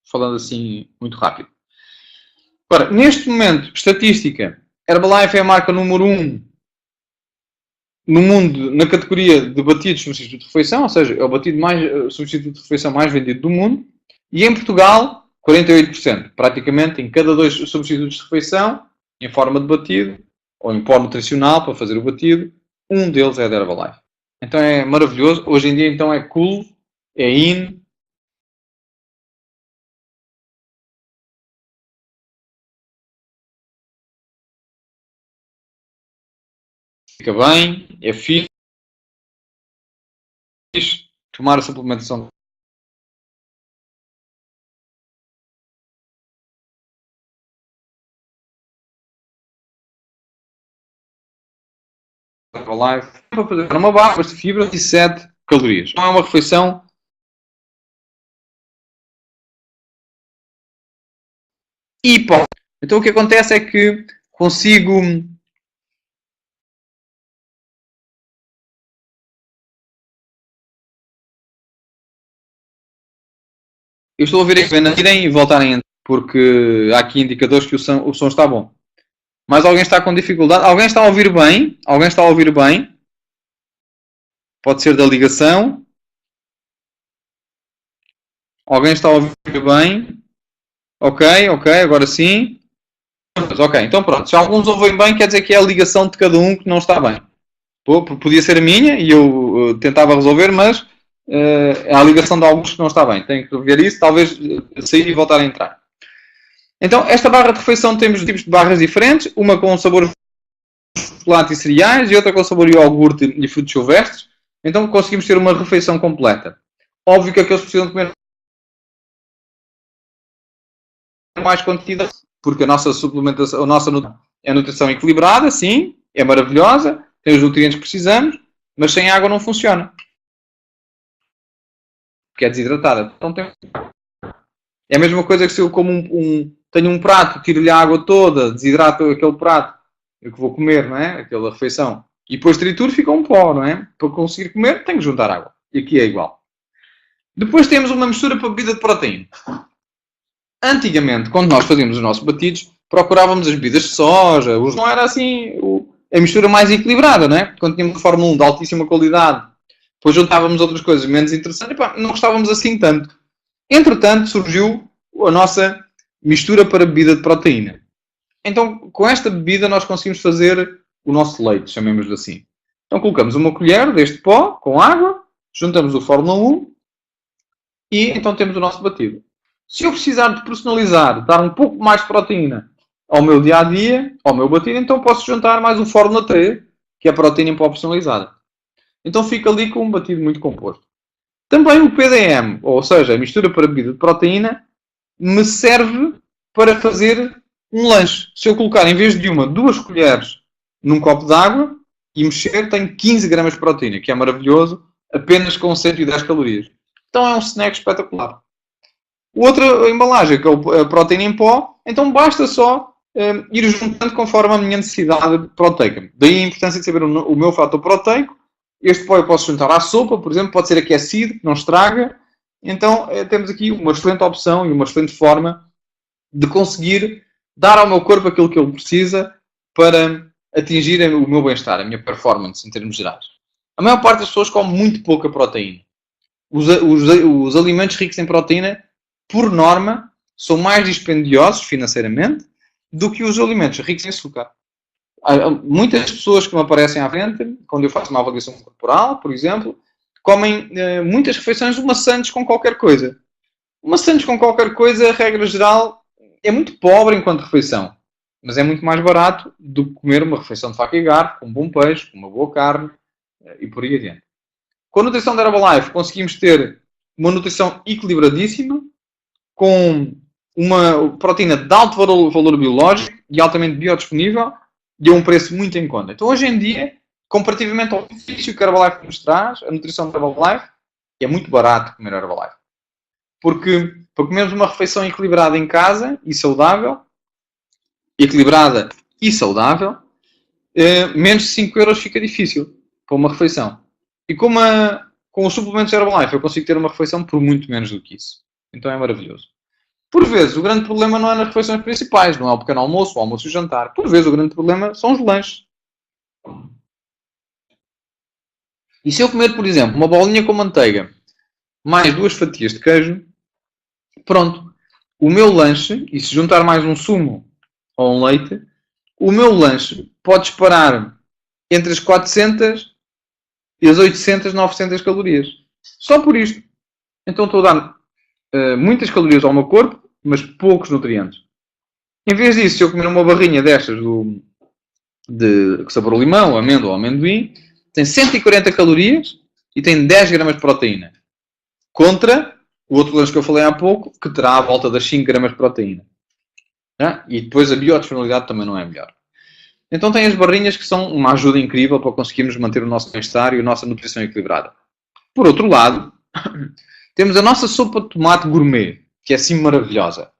S1: Falando assim, muito rápido. Agora, neste momento, estatística, Herbalife é a marca número 1 no mundo na categoria de batidos substituto de refeição, ou seja, é o batido substituto de refeição mais vendido do mundo. E em Portugal, 48%. Praticamente em cada 2 substitutos de refeição, em forma de batido, ou em pó nutricional para fazer o batido, um deles é da Herbalife. Então é maravilhoso. Hoje em dia, então, é cool, é in. Fica bem, é fixe. Tomar a suplementação da Herbalife para fazer uma barra de fibra e 7 calorias. Não é uma refeição hipo. Então o que acontece é que consigo eu estou a ver aqui irem e voltarem, porque há aqui indicadores que o som está bom. Mas alguém está com dificuldade? Alguém está a ouvir bem? Alguém está a ouvir bem? Pode ser da ligação. Alguém está a ouvir bem? Ok, agora sim. Ok, então pronto. Se alguns ouvem bem, quer dizer que é a ligação de cada um que não está bem. Podia ser a minha e eu tentava resolver, mas é a ligação de alguns que não está bem. Tenho que ver isso, talvez sair e voltar a entrar. Então, esta barra de refeição temos tipos de barras diferentes, uma com sabor chocolate e cereais e outra com sabor iogurte e frutos silvestres. Então, conseguimos ter uma refeição completa. Óbvio que aqueles precisam de comer mais quantidade, porque a nossa suplementação, a nossa nutrição equilibrada, sim, é maravilhosa, tem os nutrientes que precisamos, mas sem água não funciona. Porque é desidratada. Então, é a mesma coisa que se eu como tenho um prato, tiro-lhe a água toda, desidrato aquele prato, eu que vou comer, não é? Aquela refeição. E depois trituro, fica um pó, não é? Para conseguir comer, tenho que juntar água. E aqui é igual. Depois temos uma mistura para bebida de proteína. Antigamente, quando nós fazíamos os nossos batidos, procurávamos as bebidas de soja. Não era assim a mistura mais equilibrada, não é? Quando tínhamos Fórmula 1 de altíssima qualidade, depois juntávamos outras coisas menos interessantes, não gostávamos assim tanto. Entretanto, surgiu a nossa mistura para bebida de proteína. Então, com esta bebida, nós conseguimos fazer o nosso leite, chamemos-lhe assim. Então, colocamos uma colher deste pó com água, juntamos o Fórmula 1 e então temos o nosso batido. Se eu precisar de personalizar, dar um pouco mais de proteína ao meu dia-a-dia, ao meu batido, então posso juntar mais o Fórmula 3, que é a proteína em pó personalizada. Então fica ali com um batido muito composto. Também o PDM, ou seja, a mistura para bebida de proteína, me serve para fazer um lanche. Se eu colocar, em vez de 2 colheres num copo de água e mexer, tenho 15 gramas de proteína, que é maravilhoso. apenas com 110 calorias. Então é um snack espetacular. Outra embalagem, que é a proteína em pó, então basta só ir juntando conforme a minha necessidade proteica. Daí a importância de saber o meu fator proteico. Este pó eu posso juntar à sopa, por exemplo, pode ser aquecido, que não estraga. Então temos aqui uma excelente opção e uma excelente forma de conseguir dar ao meu corpo aquilo que ele precisa para atingir o meu bem-estar, a minha performance em termos gerais. A maior parte das pessoas come muito pouca proteína. Os alimentos ricos em proteína, por norma, são mais dispendiosos financeiramente do que os alimentos ricos em açúcar. Há muitas pessoas que me aparecem à frente, quando eu faço uma avaliação corporal, por exemplo, comem muitas refeições de maçãs com qualquer coisa. Maçãs com qualquer coisa, a regra geral, é muito pobre enquanto refeição. Mas é muito mais barato do que comer uma refeição de faca e garfo, com um bom peixe, com uma boa carne e por aí adiante. Com a nutrição da Herbalife conseguimos ter uma nutrição equilibradíssima, com uma proteína de alto valor biológico e altamente biodisponível e a um preço muito em conta. Então hoje em dia, comparativamente ao benefício que a Herbalife nos traz, a nutrição da Herbalife, é muito barato comer a Herbalife. Porque para comermos uma refeição equilibrada em casa e saudável, menos de 5 euros fica difícil para uma refeição. E com os suplementos Herbalife eu consigo ter uma refeição por muito menos do que isso. Então é maravilhoso. Por vezes o grande problema não é nas refeições principais, não é o pequeno almoço, o almoço e o jantar. Por vezes o grande problema são os lanches. E se eu comer, por exemplo, uma bolinha com manteiga, mais 2 fatias de queijo, pronto. O meu lanche, e se juntar mais um sumo ou um leite, o meu lanche pode disparar entre as 400 e as 800, 900 calorias. Só por isto. Então estou a dar muitas calorias ao meu corpo, mas poucos nutrientes. Em vez disso, se eu comer uma barrinha destas de sabor limão, amêndoa ou amendoim, tem 140 calorias e tem 10 gramas de proteína. Contra o outro lanche que eu falei há pouco, que terá à volta das 5 gramas de proteína. E depois a biodisponibilidade também não é melhor. Então tem as barrinhas que são uma ajuda incrível para conseguirmos manter o nosso bem-estar e a nossa nutrição equilibrada. Por outro lado, temos a nossa sopa de tomate gourmet, que é assim maravilhosa.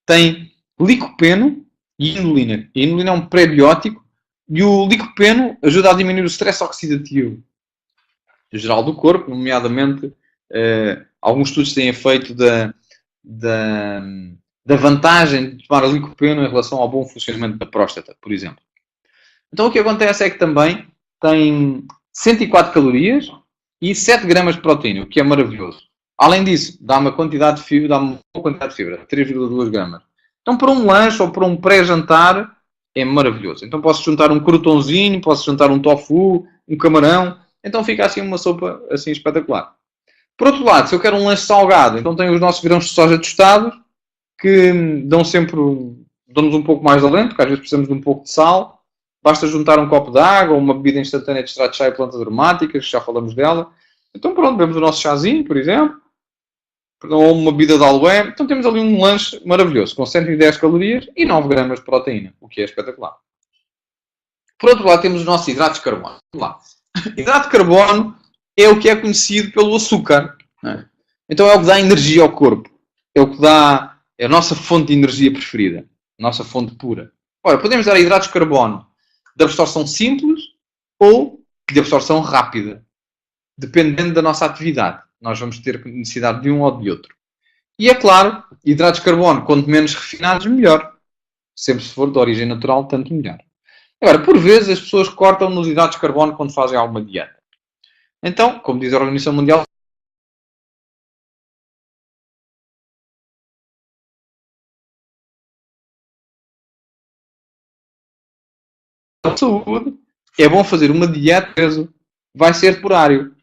S1: Tem licopeno e inulina. A inulina é um pré-biótico e o licopeno ajuda a diminuir o stress oxidativo geral do corpo, nomeadamente alguns estudos têm feito da vantagem de tomar licopeno em relação ao bom funcionamento da próstata, por exemplo. Então o que acontece é que também tem 104 calorias e 7 gramas de proteína, o que é maravilhoso. Além disso, dá uma boa quantidade de fibra, 3,2 gramas. Então para um lanche ou para um pré-jantar é maravilhoso. Então posso juntar um croutãozinho, posso juntar um tofu, um camarão. Então fica assim uma sopa assim espetacular. Por outro lado, se eu quero um lanche salgado, então tenho os nossos grãos de soja tostados, que dão-nos um pouco mais de alento, porque às vezes precisamos de um pouco de sal. Basta juntar um copo de água, uma bebida instantânea de extrato de chá e plantas aromáticas, já falamos dela. Então pronto, bebemos o nosso chazinho, por exemplo, ou uma bebida de aloe. Então temos ali um lanche maravilhoso, com 110 calorias e 9 gramas de proteína, o que é espetacular. Por outro lado, temos os nossos hidratos de carbono. Vamos lá. Hidrato de carbono é o que é conhecido pelo açúcar. Então é o que dá energia ao corpo. É o que dá... É a nossa fonte de energia preferida. A nossa fonte pura. Ora, podemos dar hidratos de carbono de absorção simples ou de absorção rápida. Dependendo da nossa atividade. Nós vamos ter necessidade de um ou de outro. E é claro, hidratos de carbono, quanto menos refinados, melhor. Sempre se for de origem natural, tanto melhor. Agora, por vezes, as pessoas cortam nos hidratos de carbono quando fazem alguma dieta. Então, como diz a Organização Mundial de Saúde, é bom fazer uma dieta de peso. Vai ser por horário.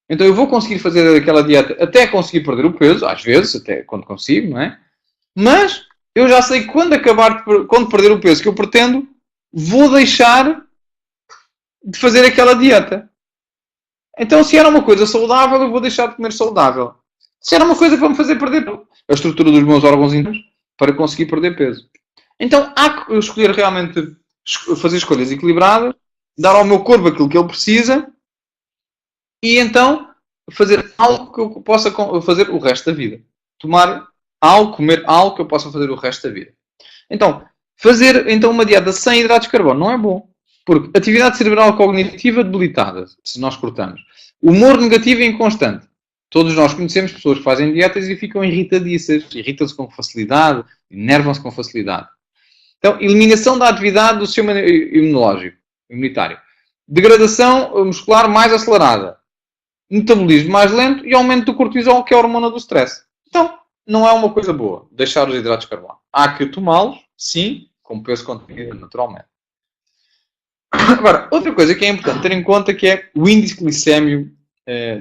S1: Então eu vou conseguir fazer aquela dieta até conseguir perder o peso, às vezes, até quando consigo, não é? Mas eu já sei que quando perder o peso que eu pretendo, vou deixar de fazer aquela dieta. Então, se era uma coisa saudável, eu vou deixar de comer saudável. Se era uma coisa para me fazer perder a estrutura dos meus órgãos internos, para conseguir perder peso. Então, há que escolher realmente, fazer escolhas equilibradas, dar ao meu corpo aquilo que ele precisa, e então fazer algo que eu possa fazer o resto da vida. Tomar algo, comer algo que eu possa fazer o resto da vida. Então, fazer uma dieta sem hidratos de carbono não é bom. Porque atividade cerebral cognitiva debilitada, se nós cortamos. Humor negativo e inconstante. Todos nós conhecemos pessoas que fazem dietas e ficam irritadiças. Irritam-se com facilidade, enervam-se com facilidade. Então, eliminação da atividade do sistema imunitário. Degradação muscular mais acelerada. Metabolismo mais lento e aumento do cortisol, que é a hormona do stress. Então, não é uma coisa boa deixar os hidratos de carbono. Há que tomá-los, sim, com peso contido, naturalmente. Agora, outra coisa que é importante ter em conta que é o índice glicémio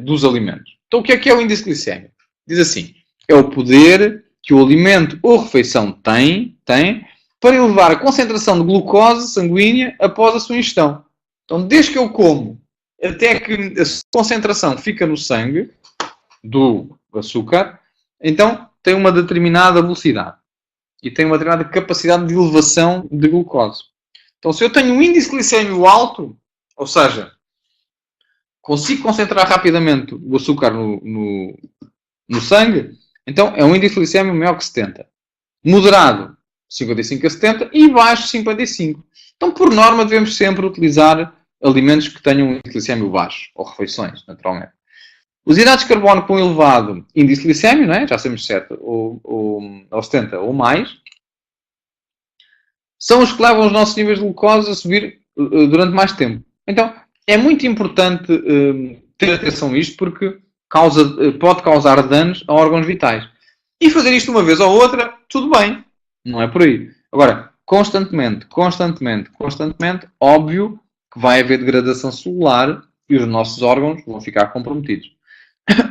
S1: dos alimentos. Então, o que é o índice glicémio? Diz assim, é o poder que o alimento ou refeição tem para elevar a concentração de glucose sanguínea após a sua ingestão. Então, desde que eu como até que a concentração fica no sangue do açúcar, então tem uma determinada velocidade e tem uma determinada capacidade de elevação de glucose. Então, se eu tenho um índice glicémico alto, ou seja, consigo concentrar rapidamente o açúcar no sangue, então é um índice glicémico maior que 70. Moderado, 55 a 70 e baixo, 55. Então, por norma, devemos sempre utilizar alimentos que tenham um índice glicémico baixo, ou refeições, naturalmente. Os hidratos de carbono com elevado índice glicémico, não é? Já sabemos certo, ou 70 ou mais, são os que levam os nossos níveis de glucose a subir durante mais tempo. Então, é muito importante ter atenção a isto, porque pode causar danos a órgãos vitais. E fazer isto uma vez ou outra, tudo bem. Não é por aí. Agora, constantemente, óbvio que vai haver degradação celular e os nossos órgãos vão ficar comprometidos.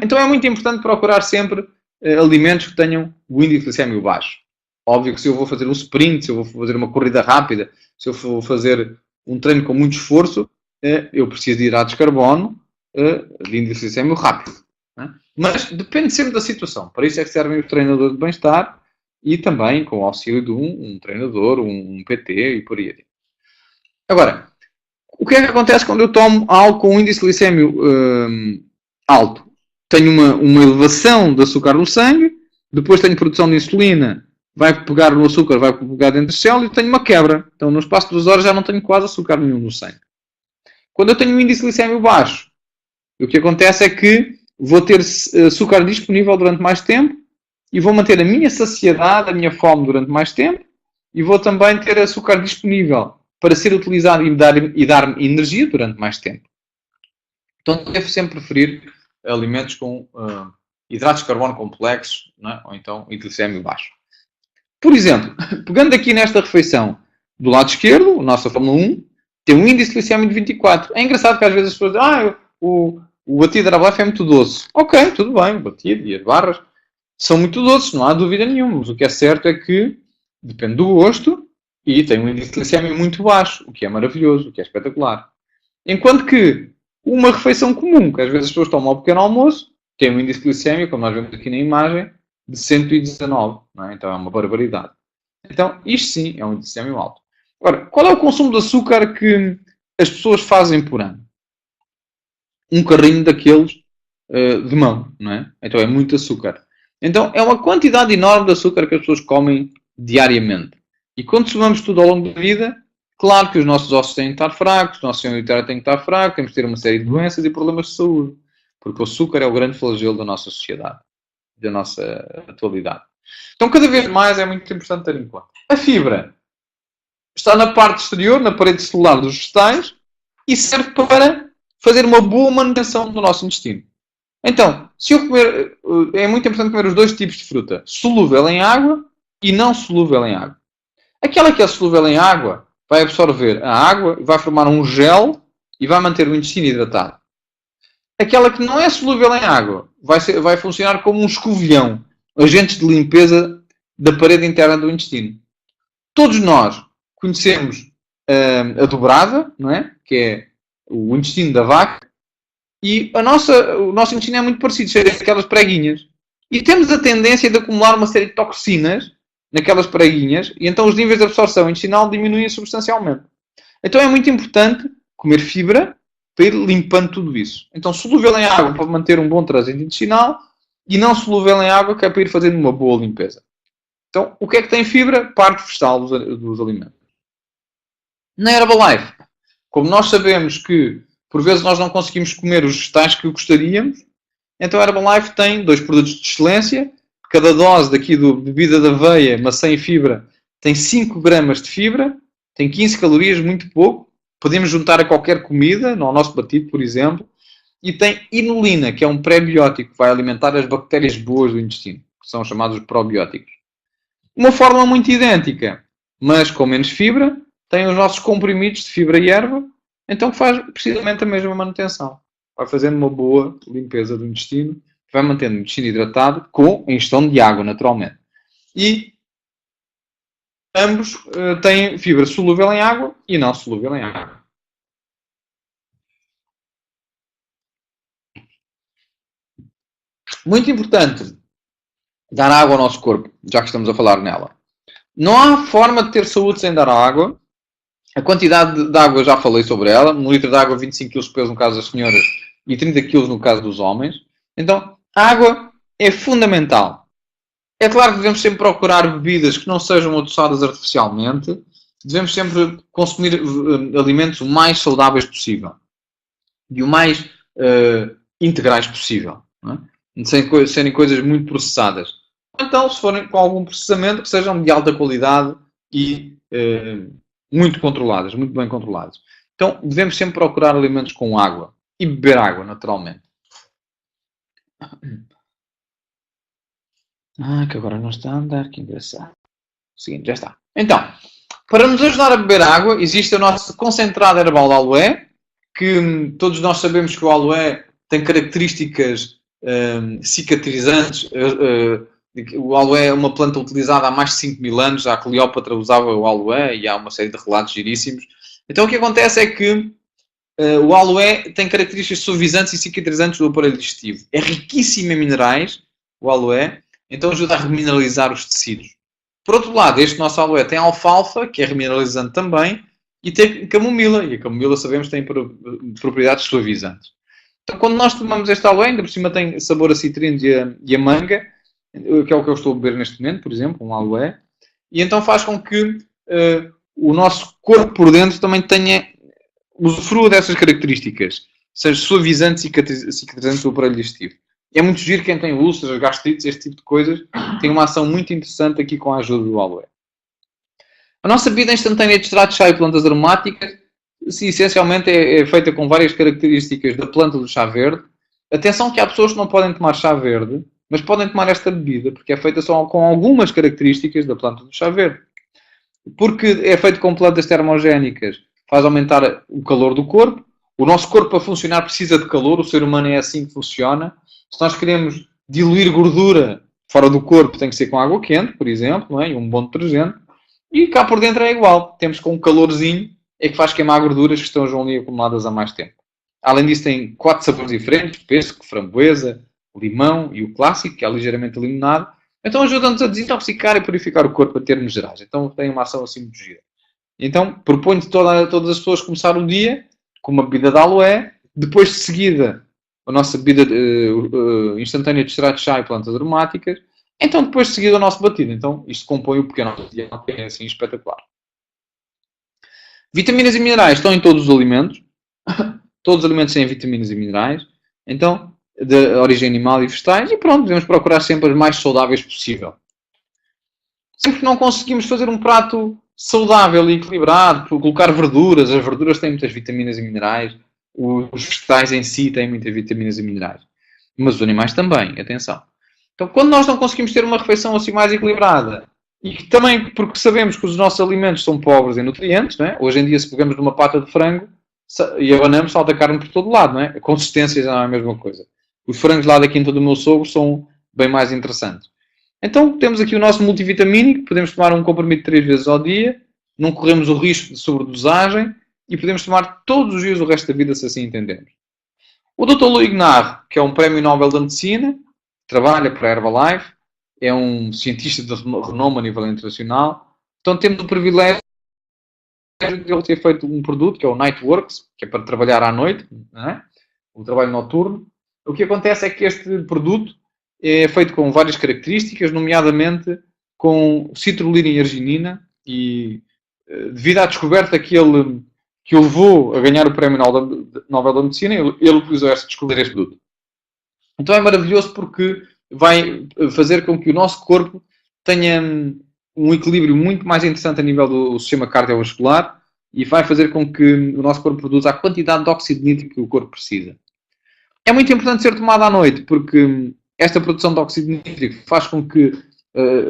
S1: Então é muito importante procurar sempre alimentos que tenham o índice glicémico baixo. Óbvio que se eu vou fazer um sprint, se eu vou fazer uma corrida rápida, se eu vou fazer um treino com muito esforço, eu preciso de hidratos de carbono de índice glicémico rápido. Mas depende sempre da situação. Para isso é que servem os treinadores de bem-estar e também com o auxílio de um treinador, um PT e por aí adiante. Agora, o que é que acontece quando eu tomo algo com um índice glicémico alto? Tenho uma elevação de açúcar no sangue, depois tenho produção de insulina, vai pegar no açúcar, vai pegar dentro das células e tenho uma quebra. Então, no espaço de 2 horas já não tenho quase açúcar nenhum no sangue. Quando eu tenho um índice glicémico baixo, o que acontece é que vou ter açúcar disponível durante mais tempo e vou manter a minha saciedade, a minha fome durante mais tempo e vou também ter açúcar disponível para ser utilizado e dar-me energia durante mais tempo. Então, devo sempre preferir alimentos com hidratos de carbono complexos, não é? Ou então índice glicémico baixo. Por exemplo, pegando aqui nesta refeição do lado esquerdo, a nossa Fórmula 1, tem um índice glicémico de 24. É engraçado que às vezes as pessoas dizem o batido da Herbalife é muito doce. Ok, tudo bem, o batido e as barras são muito doces, não há dúvida nenhuma. Mas o que é certo é que depende do gosto e tem um índice glicémico muito baixo, o que é maravilhoso, o que é espetacular. Enquanto que uma refeição comum, que às vezes as pessoas tomam ao pequeno almoço, tem um índice glicémico, como nós vemos aqui na imagem, de 119. Não é? Então é uma barbaridade. Então, isto sim é um índice glicémico alto. Agora, qual é o consumo de açúcar que as pessoas fazem por ano? Um carrinho daqueles de mão, não é? Então é muito açúcar. Então é uma quantidade enorme de açúcar que as pessoas comem diariamente. E quando somamos tudo ao longo da vida, claro que os nossos ossos têm que estar fracos, o nosso sistema imunitário tem que estar fraco, temos que ter uma série de doenças e problemas de saúde. Porque o açúcar é o grande flagelo da nossa sociedade, da nossa atualidade. Então cada vez mais é muito importante ter em conta. A fibra está na parte exterior, na parede celular dos vegetais, e serve para fazer uma boa manutenção do nosso intestino. Então, se eu comer, é muito importante comer os 2 tipos de fruta, solúvel em água e não solúvel em água. Aquela que é solúvel em água vai absorver a água, vai formar um gel e vai manter o intestino hidratado. Aquela que não é solúvel em água vai funcionar como um escovilhão, agentes de limpeza da parede interna do intestino. Todos nós conhecemos a dobrada, não é? Que é o intestino da vaca, e o nosso intestino é muito parecido, cheio daquelas preguinhas. E temos a tendência de acumular uma série de toxinas naquelas preguinhas, e então os níveis de absorção intestinal diminuem substancialmente. Então é muito importante comer fibra, para ir limpando tudo isso. Então, solúvel em água para manter um bom trânsito intestinal e não solúvel em água que é para ir fazendo uma boa limpeza. Então, o que é que tem fibra? Parte vegetal dos alimentos. Na Herbalife, como nós sabemos que por vezes nós não conseguimos comer os vegetais que gostaríamos, então a Herbalife tem 2 produtos de excelência. Cada dose daqui do bebida de aveia, maçã e fibra, tem 5 gramas de fibra, tem 15 calorias, muito pouco. Podemos juntar a qualquer comida, no nosso batido, por exemplo. E tem inulina, que é um pré-biótico que vai alimentar as bactérias boas do intestino, que são chamados probióticos. Uma fórmula muito idêntica, mas com menos fibra, tem os nossos comprimidos de fibra e erva, então faz precisamente a mesma manutenção. Vai fazendo uma boa limpeza do intestino, vai mantendo o intestino hidratado com a ingestão de água, naturalmente. E ambos têm fibra solúvel em água e não solúvel em água. Muito importante dar água ao nosso corpo, já que estamos a falar nela. Não há forma de ter saúde sem dar água. A quantidade de água, já falei sobre ela. 1 litro de água, 25 kg de peso no caso das senhoras e 30 kg no caso dos homens. Então, a água é fundamental. É claro que devemos sempre procurar bebidas que não sejam adoçadas artificialmente. Devemos sempre consumir alimentos o mais saudáveis possível. E o mais integrais possível. Não é? Sem serem coisas muito processadas. Então, se forem com algum processamento, que sejam de alta qualidade e muito controladas, muito bem controladas. Então, devemos sempre procurar alimentos com água e beber água, naturalmente. Que agora não está a andar, que engraçado. Seguinte, já está. Então, para nos ajudar a beber água, existe o nosso concentrado herbal de aloé, que todos nós sabemos que o aloé tem características cicatrizantes. O aloé é uma planta utilizada há mais de 5.000 anos. A Cleópatra usava o aloé e há uma série de relatos giríssimos. Então o que acontece é que o aloé tem características suavizantes e cicatrizantes do aparelho digestivo. É riquíssimo em minerais, o aloé, então ajuda a remineralizar os tecidos. Por outro lado, este nosso aloé tem alfalfa, que é remineralizante também, e tem camomila. E a camomila, sabemos, tem propriedades suavizantes. Então, quando nós tomamos este aloé, ainda por cima tem sabor a citrinos e a manga, que é o que eu estou a beber neste momento, por exemplo, um aloé, e então faz com que o nosso corpo por dentro também tenha usufrua dessas características, seja suavizante e cicatrizante do aparelho digestivo. É muito giro quem tem úlceras, gastrites, este tipo de coisas, tem uma ação muito interessante aqui com a ajuda do aloé. A nossa bebida instantânea de extrato de chá e plantas aromáticas, essencialmente é feita com várias características da planta do chá verde. Atenção que há pessoas que não podem tomar chá verde, mas podem tomar esta bebida, porque é feita só com algumas características da planta do chá verde. Porque é feito com plantas termogénicas, faz aumentar o calor do corpo. O nosso corpo, para funcionar, precisa de calor. O ser humano é assim que funciona. Se nós queremos diluir gordura fora do corpo, tem que ser com água quente, por exemplo, não é? E um bom detergente. E cá por dentro é igual. Temos com um calorzinho, é que faz queimar gorduras que estão ali acumuladas há mais tempo. Além disso, tem 4 sabores diferentes: pêssego, framboesa, limão e o clássico, que é ligeiramente limonado. Então ajuda-nos a desintoxicar e purificar o corpo a termos gerais. Então tem uma ação assim muito gira. Então proponho-te todas as pessoas começar o dia com uma bebida de aloé, depois de seguida a nossa bebida instantânea de extrato de chá e plantas aromáticas, então depois de seguida o nosso batido. Então isto compõe o pequeno dia, é assim espetacular. Vitaminas e minerais estão em todos os alimentos. Todos os alimentos têm vitaminas e minerais. Então, de origem animal e vegetais, e pronto, devemos procurar sempre as mais saudáveis possível. Sempre que não conseguimos fazer um prato saudável e equilibrado, por colocar verduras, as verduras têm muitas vitaminas e minerais, os vegetais em si têm muitas vitaminas e minerais, mas os animais também, atenção. Então, quando nós não conseguimos ter uma refeição assim mais equilibrada, e também porque sabemos que os nossos alimentos são pobres em nutrientes, não é? Hoje em dia, se pegamos numa pata de frango e abanamos, salta carne por todo lado, não é? A consistência já não é a mesma coisa. Os frangos lá da quinta do meu sogro são bem mais interessantes. Então, temos aqui o nosso multivitamínico, podemos tomar um comprimido 3 vezes ao dia, não corremos o risco de sobredosagem e podemos tomar todos os dias o resto da vida, se assim entendemos. O Dr. Louis Gnarro, que é um prémio Nobel da Medicina, trabalha para a Herbalife, é um cientista de renome a nível internacional, então temos o privilégio ele ter feito um produto que é o Nightworks, que é para trabalhar à noite, não é? O trabalho noturno. O que acontece é que este produto é feito com várias características, nomeadamente com citrulina e arginina, e devido à descoberta que o levou a ganhar o Prémio Nobel da Medicina, ele utilizou descobrir este produto. Então é maravilhoso porque vai fazer com que o nosso corpo tenha um equilíbrio muito mais interessante a nível do sistema cardiovascular e vai fazer com que o nosso corpo produza a quantidade de óxido nítrico que o corpo precisa. É muito importante ser tomado à noite, porque esta produção de óxido nítrico faz com que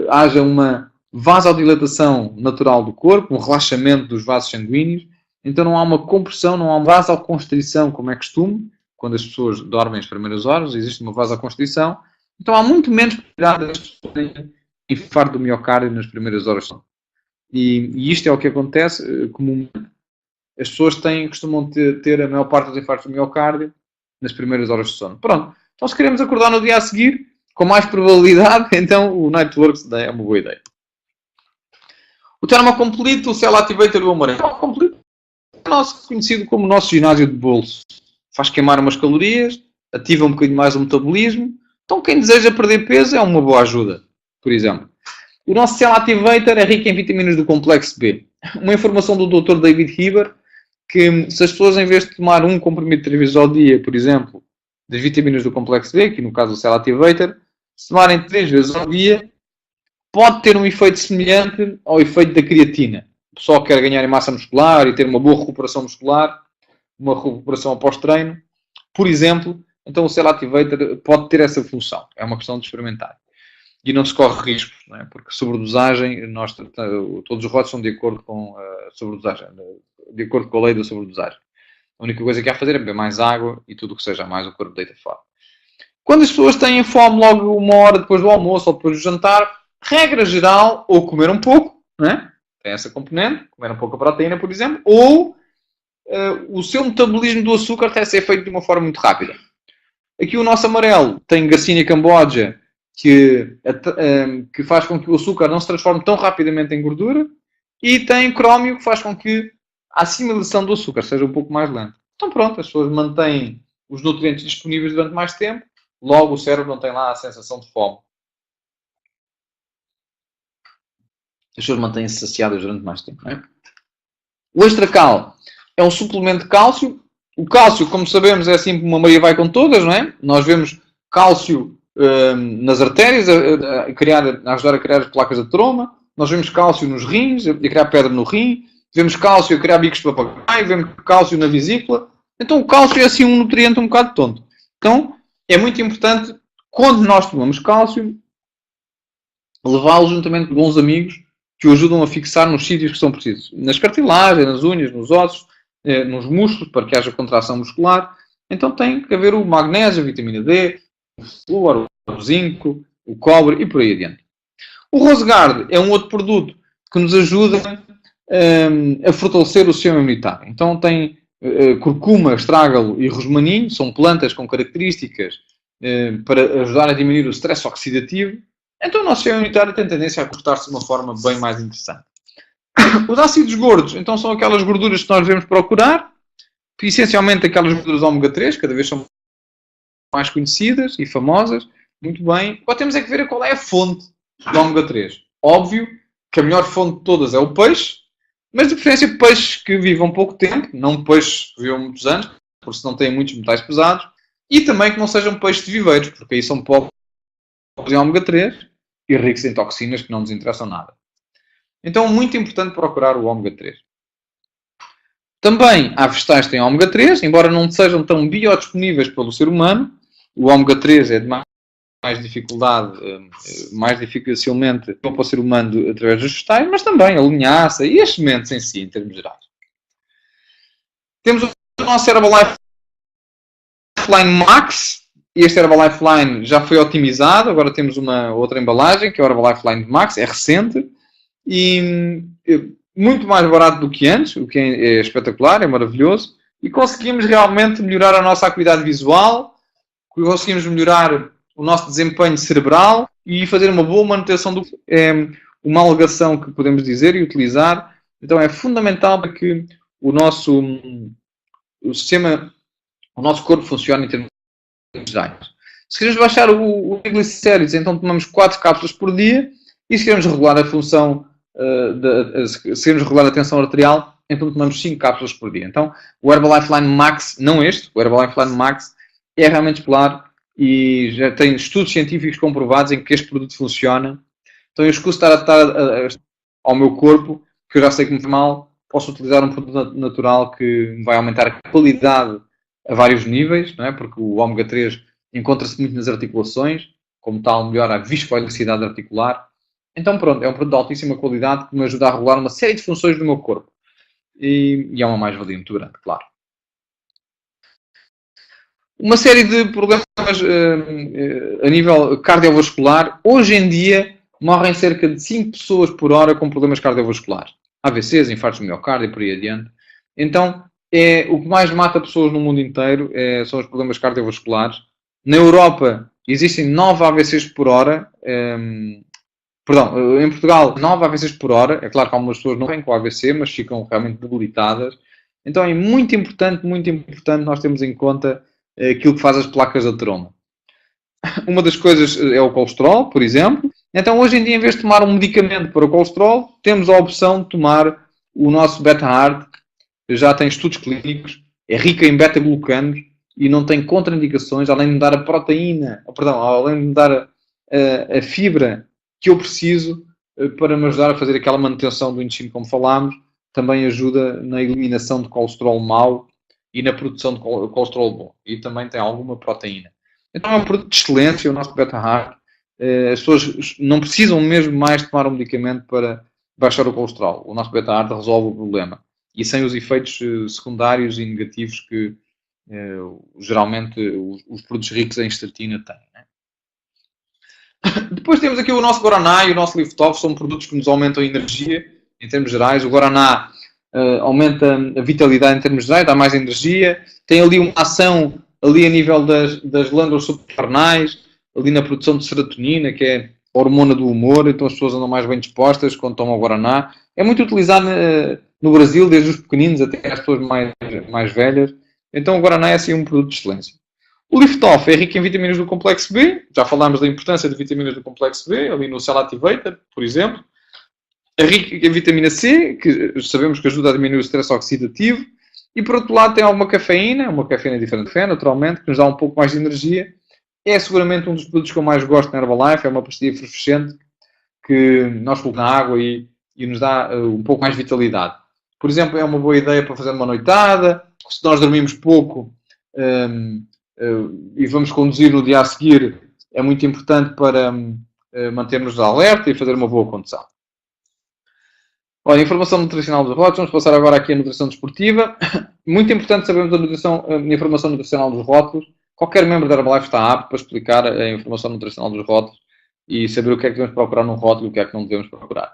S1: haja uma vasodilatação natural do corpo, um relaxamento dos vasos sanguíneos, então não há uma compressão, não há uma vasoconstrição, como é costume, quando as pessoas dormem as primeiras horas, existe uma vasoconstrição, então há muito menos probabilidade das pessoas terem infarto do miocárdio nas primeiras horas. E isto é o que acontece comumente. As pessoas costumam ter a maior parte dos infartos do miocárdio nas primeiras horas de sono. Pronto. Então, se queremos acordar no dia a seguir, com mais probabilidade, então o Nightworks é uma boa ideia. O Thermocomplete, o Cell Activator e o Amarelo. O Thermocomplete é conhecido como o nosso ginásio de bolso. Faz queimar umas calorias, ativa um bocadinho mais o metabolismo. Então, quem deseja perder peso é uma boa ajuda, por exemplo. O nosso Cell Activator é rico em vitaminas do complexo B. Uma informação do Dr. David Heber, que se as pessoas, em vez de tomar um comprimido 3 vezes ao dia, por exemplo, das vitaminas do complexo B, que no caso do Cell Activator, se tomarem 3 vezes ao dia, pode ter um efeito semelhante ao efeito da creatina. O pessoal que quer ganhar em massa muscular e ter uma boa recuperação muscular, uma recuperação após treino, por exemplo, então o Cell Activator pode ter essa função. É uma questão de experimentar. E não se corre riscos, não é? Porque sobredosagem, todos os rótulos são de acordo com a sobredosagem, de acordo com a lei da sobredosagem. A única coisa que há a fazer é beber mais água e tudo o que seja mais o corpo deita fora. Quando as pessoas têm fome logo uma hora depois do almoço ou depois do jantar, regra geral, ou comer um pouco, não é? Tem essa componente, comer um pouco a proteína, por exemplo, ou o seu metabolismo do açúcar tem a ser feito de uma forma muito rápida. Aqui o nosso amarelo tem Garcinia cambogia, que faz com que o açúcar não se transforme tão rapidamente em gordura, e tem crómio, que faz com que a assimilação do açúcar seja um pouco mais lenta. Então pronto, as pessoas mantêm os nutrientes disponíveis durante mais tempo, logo o cérebro não tem lá a sensação de fome. As pessoas mantêm-se saciadas durante mais tempo. Não é? O Extracal é um suplemento de cálcio. O cálcio, como sabemos, é assim uma meia vai com todas, não é? Nós vemos cálcio nas artérias, a ajudar a criar as placas de ateroma. Nós vemos cálcio nos rins, a criar pedra no rim. Vemos cálcio a criar bicos de papagaio. Vemos cálcio na vesícula. Então o cálcio é assim um nutriente um bocado tonto. Então é muito importante, quando nós tomamos cálcio, levá-lo juntamente com bons amigos que o ajudam a fixar nos sítios que são precisos. Nas cartilagens, nas unhas, nos ossos, nos músculos, para que haja contração muscular. Então tem que haver o magnésio, a vitamina D, o flúor, o zinco, o cobre e por aí adiante. O Rosegard é um outro produto que nos ajuda a fortalecer o sistema imunitário. Então tem curcuma, estrágalo e rosmaninho, são plantas com características para ajudar a diminuir o stress oxidativo. Então o nosso sistema imunitário tem tendência a comportar-se de uma forma bem mais interessante. Os ácidos gordos, então, são aquelas gorduras que nós devemos procurar, essencialmente aquelas gorduras ômega 3, cada vez são mais conhecidas e famosas. Muito bem. Agora temos é que ver qual é a fonte do ômega 3. Óbvio que a melhor fonte de todas é o peixe, mas de preferência peixes que vivam pouco tempo, não peixes que vivam muitos anos, porque senão têm muitos metais pesados, e também que não sejam peixes de viveiros, porque aí são pobres em ômega 3 e ricos em toxinas que não nos interessam nada. Então, muito importante procurar o ômega 3. Também há vegetais que têm ômega 3, embora não sejam tão biodisponíveis pelo ser humano. O ômega 3 é de mais dificuldade, mais dificilmente para o ser humano através dos vegetais, mas também a linhaça e as sementes em si, em termos gerais. Temos o nosso Herbalife Line Max. Este Herbalife Line já foi otimizado, agora temos uma outra embalagem, que é o Herbalife Line Max, é recente. E muito mais barato do que antes, o que é espetacular, é maravilhoso, e conseguimos realmente melhorar a nossa acuidade visual, conseguimos melhorar o nosso desempenho cerebral e fazer uma boa manutenção do... É uma alegação que podemos dizer e utilizar Então é fundamental para que o nosso corpo funcione em termos gerais. Se queremos baixar o triglicéridos, então tomamos 4 cápsulas por dia. E se queremos regular a função, se queremos regular a tensão arterial, então tomamos 5 cápsulas por dia. Então, o Herbalife Line Max, não este, o Herbalife Line Max é realmente popular e já tem estudos científicos comprovados em que este produto funciona. Então, eu escuso estar a adaptar ao meu corpo, que eu já sei que me faz mal, posso utilizar um produto natural que vai aumentar a qualidade a vários níveis, não é? Porque o ômega 3 encontra-se muito nas articulações, como tal, melhora a viscoelasticidade articular. Então, pronto, é um produto de altíssima qualidade que me ajuda a regular uma série de funções do meu corpo. E é uma mais-valia muito grande, claro. Uma série de problemas a nível cardiovascular. Hoje em dia, morrem cerca de 5 pessoas por hora com problemas cardiovasculares. AVCs, infartos do miocárdio e por aí adiante. Então, o que mais mata pessoas no mundo inteiro são os problemas cardiovasculares. Na Europa, existem 9 AVCs por hora. Em Portugal, 9 AVCs por hora. É claro que algumas pessoas não vêm com AVC, mas ficam realmente debilitadas. Então é muito importante nós termos em conta aquilo que faz as placas de ateroma. Uma das coisas é o colesterol, por exemplo. Então hoje em dia, em vez de tomar um medicamento para o colesterol, temos a opção de tomar o nosso Beta-Hard. Já tem estudos clínicos, é rica em beta-glucanos e não tem contraindicações, além de me dar a proteína, além de me dar a fibra que eu preciso para me ajudar a fazer aquela manutenção do intestino, como falámos, também ajuda na eliminação de colesterol mau e na produção de colesterol bom. E também tem alguma proteína. Então é um produto de excelência, o nosso Beta-Hard. As pessoas não precisam mesmo mais de tomar um medicamento para baixar o colesterol. O nosso Beta-Hard resolve o problema. E sem os efeitos secundários e negativos que geralmente os produtos ricos em estatina têm. Né? Depois temos aqui o nosso Guaraná e o nosso Lift-Off, são produtos que nos aumentam a energia, em termos gerais. O Guaraná aumenta a vitalidade em termos gerais, dá mais energia. Tem ali uma ação ali a nível das glândulas suprarrenais, ali na produção de serotonina, que é a hormona do humor, então as pessoas andam mais bem dispostas quando tomam o Guaraná. É muito utilizado no Brasil, desde os pequeninos até as pessoas mais velhas. Então o Guaraná é assim um produto de excelência. O Lift-Off é rico em vitaminas do complexo B. Já falámos da importância de vitaminas do complexo B, ali no Cell Activator, por exemplo. É rico em vitamina C, que sabemos que ajuda a diminuir o stress oxidativo. E por outro lado tem alguma cafeína, uma cafeína diferente de café, naturalmente, que nos dá um pouco mais de energia. É seguramente um dos produtos que eu mais gosto na Herbalife. É uma pastilha efervescente que nós colocamos na água e nos dá um pouco mais de vitalidade. Por exemplo, é uma boa ideia para fazer uma noitada. Se nós dormimos pouco e vamos conduzir no dia a seguir, é muito importante para mantermos alerta e fazer uma boa condução. Olha, informação nutricional dos rótulos. Vamos passar agora aqui a nutrição desportiva. Muito importante sabermos a informação nutricional dos rótulos. Qualquer membro da Herbalife está apto para explicar a informação nutricional dos rótulos e saber o que é que devemos procurar num rótulo e o que é que não devemos procurar.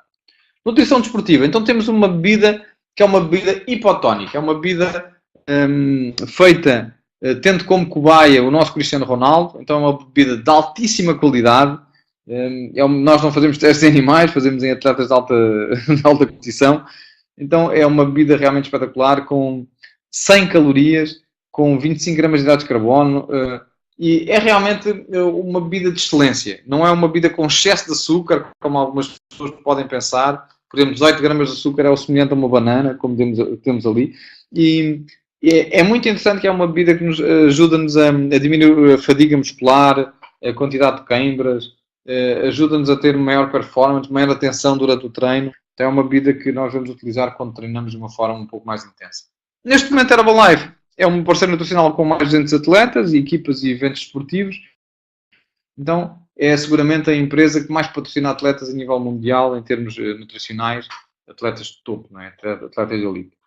S1: Nutrição desportiva. Então temos uma bebida que é uma bebida hipotónica. É uma bebida feita tendo como cobaia o nosso Cristiano Ronaldo. Então é uma bebida de altíssima qualidade. Nós não fazemos testes em animais, fazemos em atletas de alta competição. Então é uma bebida realmente espetacular, com 100 calorias, com 25 gramas de hidratos de carbono, e é realmente uma bebida de excelência. Não é uma bebida com excesso de açúcar, como algumas pessoas podem pensar. Por exemplo, 18 gramas de açúcar é o semelhante a uma banana, como temos ali. E é muito interessante que é uma bebida que nos ajuda-nos a diminuir a fadiga muscular, a quantidade de queimbras, ajuda-nos a ter maior performance, maior atenção durante o treino. Então é uma bebida que nós vamos utilizar quando treinamos de uma forma um pouco mais intensa. Neste momento, a Herbalife é um parceiro nutricional com mais de 200 atletas, equipas e eventos esportivos. Então é seguramente a empresa que mais patrocina atletas a nível mundial em termos nutricionais, atletas de topo, não é? Atletas de elite.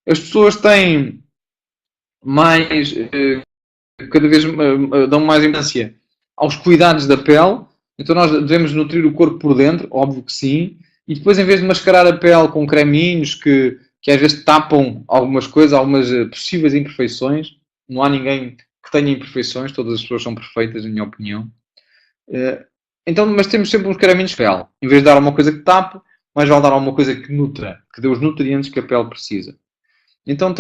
S1: As pessoas têm mais, cada vez dão mais importância aos cuidados da pele. Então nós devemos nutrir o corpo por dentro, óbvio que sim, e depois, em vez de mascarar a pele com creminhos que às vezes tapam algumas coisas, algumas possíveis imperfeições, não há ninguém que tenha imperfeições, todas as pessoas são perfeitas, na minha opinião. Então, mas temos sempre uns creminhos de pele. Em vez de dar uma coisa que tape, mais vale dar alguma coisa que nutra, que dê os nutrientes que a pele precisa. Então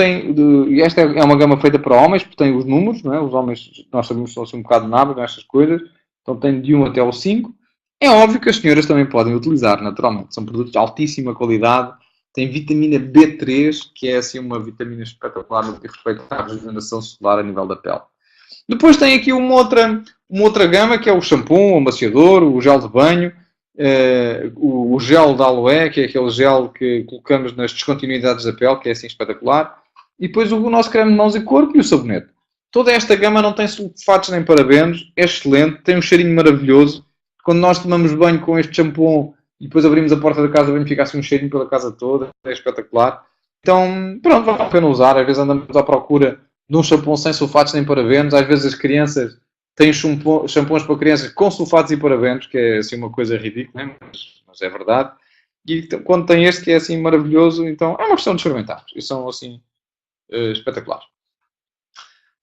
S1: e esta é uma gama feita para homens, porque tem os números, não é? Os homens, nós sabemos que são assim um bocado nabos nestas coisas, então tem de 1 até o 5. É óbvio que as senhoras também podem utilizar, naturalmente. São produtos de altíssima qualidade, tem vitamina B3, que é assim uma vitamina espetacular no que diz respeito à regeneração celular a nível da pele. Depois tem aqui uma outra gama, que é o shampoo, o amaciador, o gel de banho, o gel de aloe, que é aquele gel que colocamos nas descontinuidades da pele, que é assim espetacular. E depois o nosso creme de mãos e corpo e o sabonete. Toda esta gama não tem sulfatos nem parabenos, é excelente, tem um cheirinho maravilhoso. Quando nós tomamos banho com este shampoo e depois abrimos a porta da casa, vem ficar assim um cheirinho pela casa toda, é espetacular. Então, pronto, vale a pena usar. Às vezes andamos à procura de um shampoo sem sulfatos nem parabenos. Às vezes as crianças têm shampoos para crianças com sulfatos e parabenos, que é assim uma coisa ridícula, né? Mas é verdade. E quando tem este que é assim maravilhoso, então é uma questão de experimentar. E são assim espetaculares.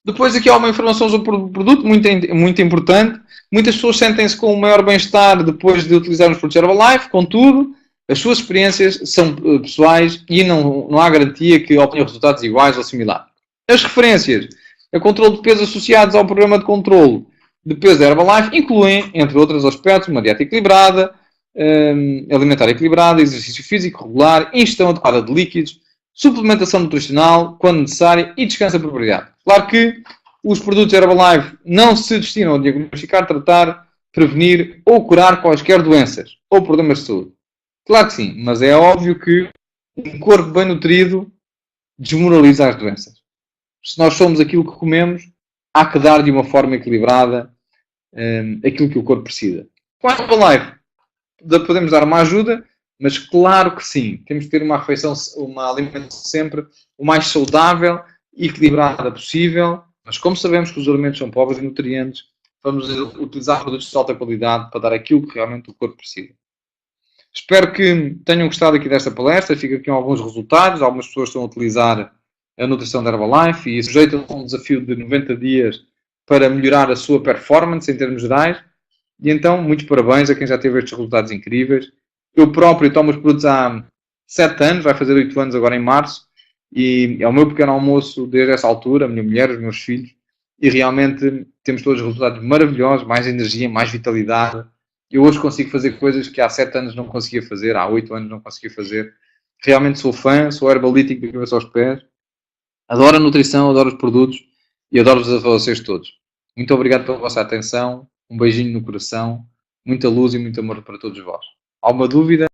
S1: Depois aqui há uma informação sobre o produto muito importante. Muitas pessoas sentem-se com um maior bem-estar depois de utilizar os produtos Herbalife. Contudo, as suas experiências são pessoais e não há garantia que obtenham resultados iguais ou similares. As referências a controle de peso associados ao programa de controle de peso da Herbalife incluem, entre outros aspectos, uma dieta equilibrada, alimentar equilibrada, exercício físico regular, ingestão adequada de líquidos, suplementação nutricional, quando necessário, e descanso apropriado. Claro que os produtos Herbalife não se destinam a diagnosticar, tratar, prevenir ou curar quaisquer doenças ou problemas de saúde. Claro que sim, mas é óbvio que um corpo bem nutrido desmoraliza as doenças. Se nós somos aquilo que comemos, há que dar de uma forma equilibrada aquilo que o corpo precisa. Com a Herbalife podemos dar uma ajuda, mas claro que sim, temos que ter uma refeição, uma alimentação sempre o mais saudável e equilibrada possível, mas como sabemos que os alimentos são pobres em nutrientes, vamos utilizar produtos de alta qualidade para dar aquilo que realmente o corpo precisa. Espero que tenham gostado aqui desta palestra, fica aqui alguns resultados, algumas pessoas estão a utilizar a nutrição da Herbalife e sujeitam a um desafio de 90 dias para melhorar a sua performance em termos gerais. E então, muitos parabéns a quem já teve estes resultados incríveis. Eu próprio tomo os produtos há 7 anos, vai fazer 8 anos agora em março, e é o meu pequeno almoço desde essa altura, a minha mulher, os meus filhos, e realmente temos todos os resultados maravilhosos, mais energia, mais vitalidade. Eu hoje consigo fazer coisas que há 7 anos não conseguia fazer, há 8 anos não conseguia fazer. Realmente sou fã, sou herbalítico de cabeça aos pés, adoro a nutrição, adoro os produtos e adoro-vos a vocês todos. Muito obrigado pela vossa atenção, um beijinho no coração, muita luz e muito amor para todos vós. Alguma dúvida?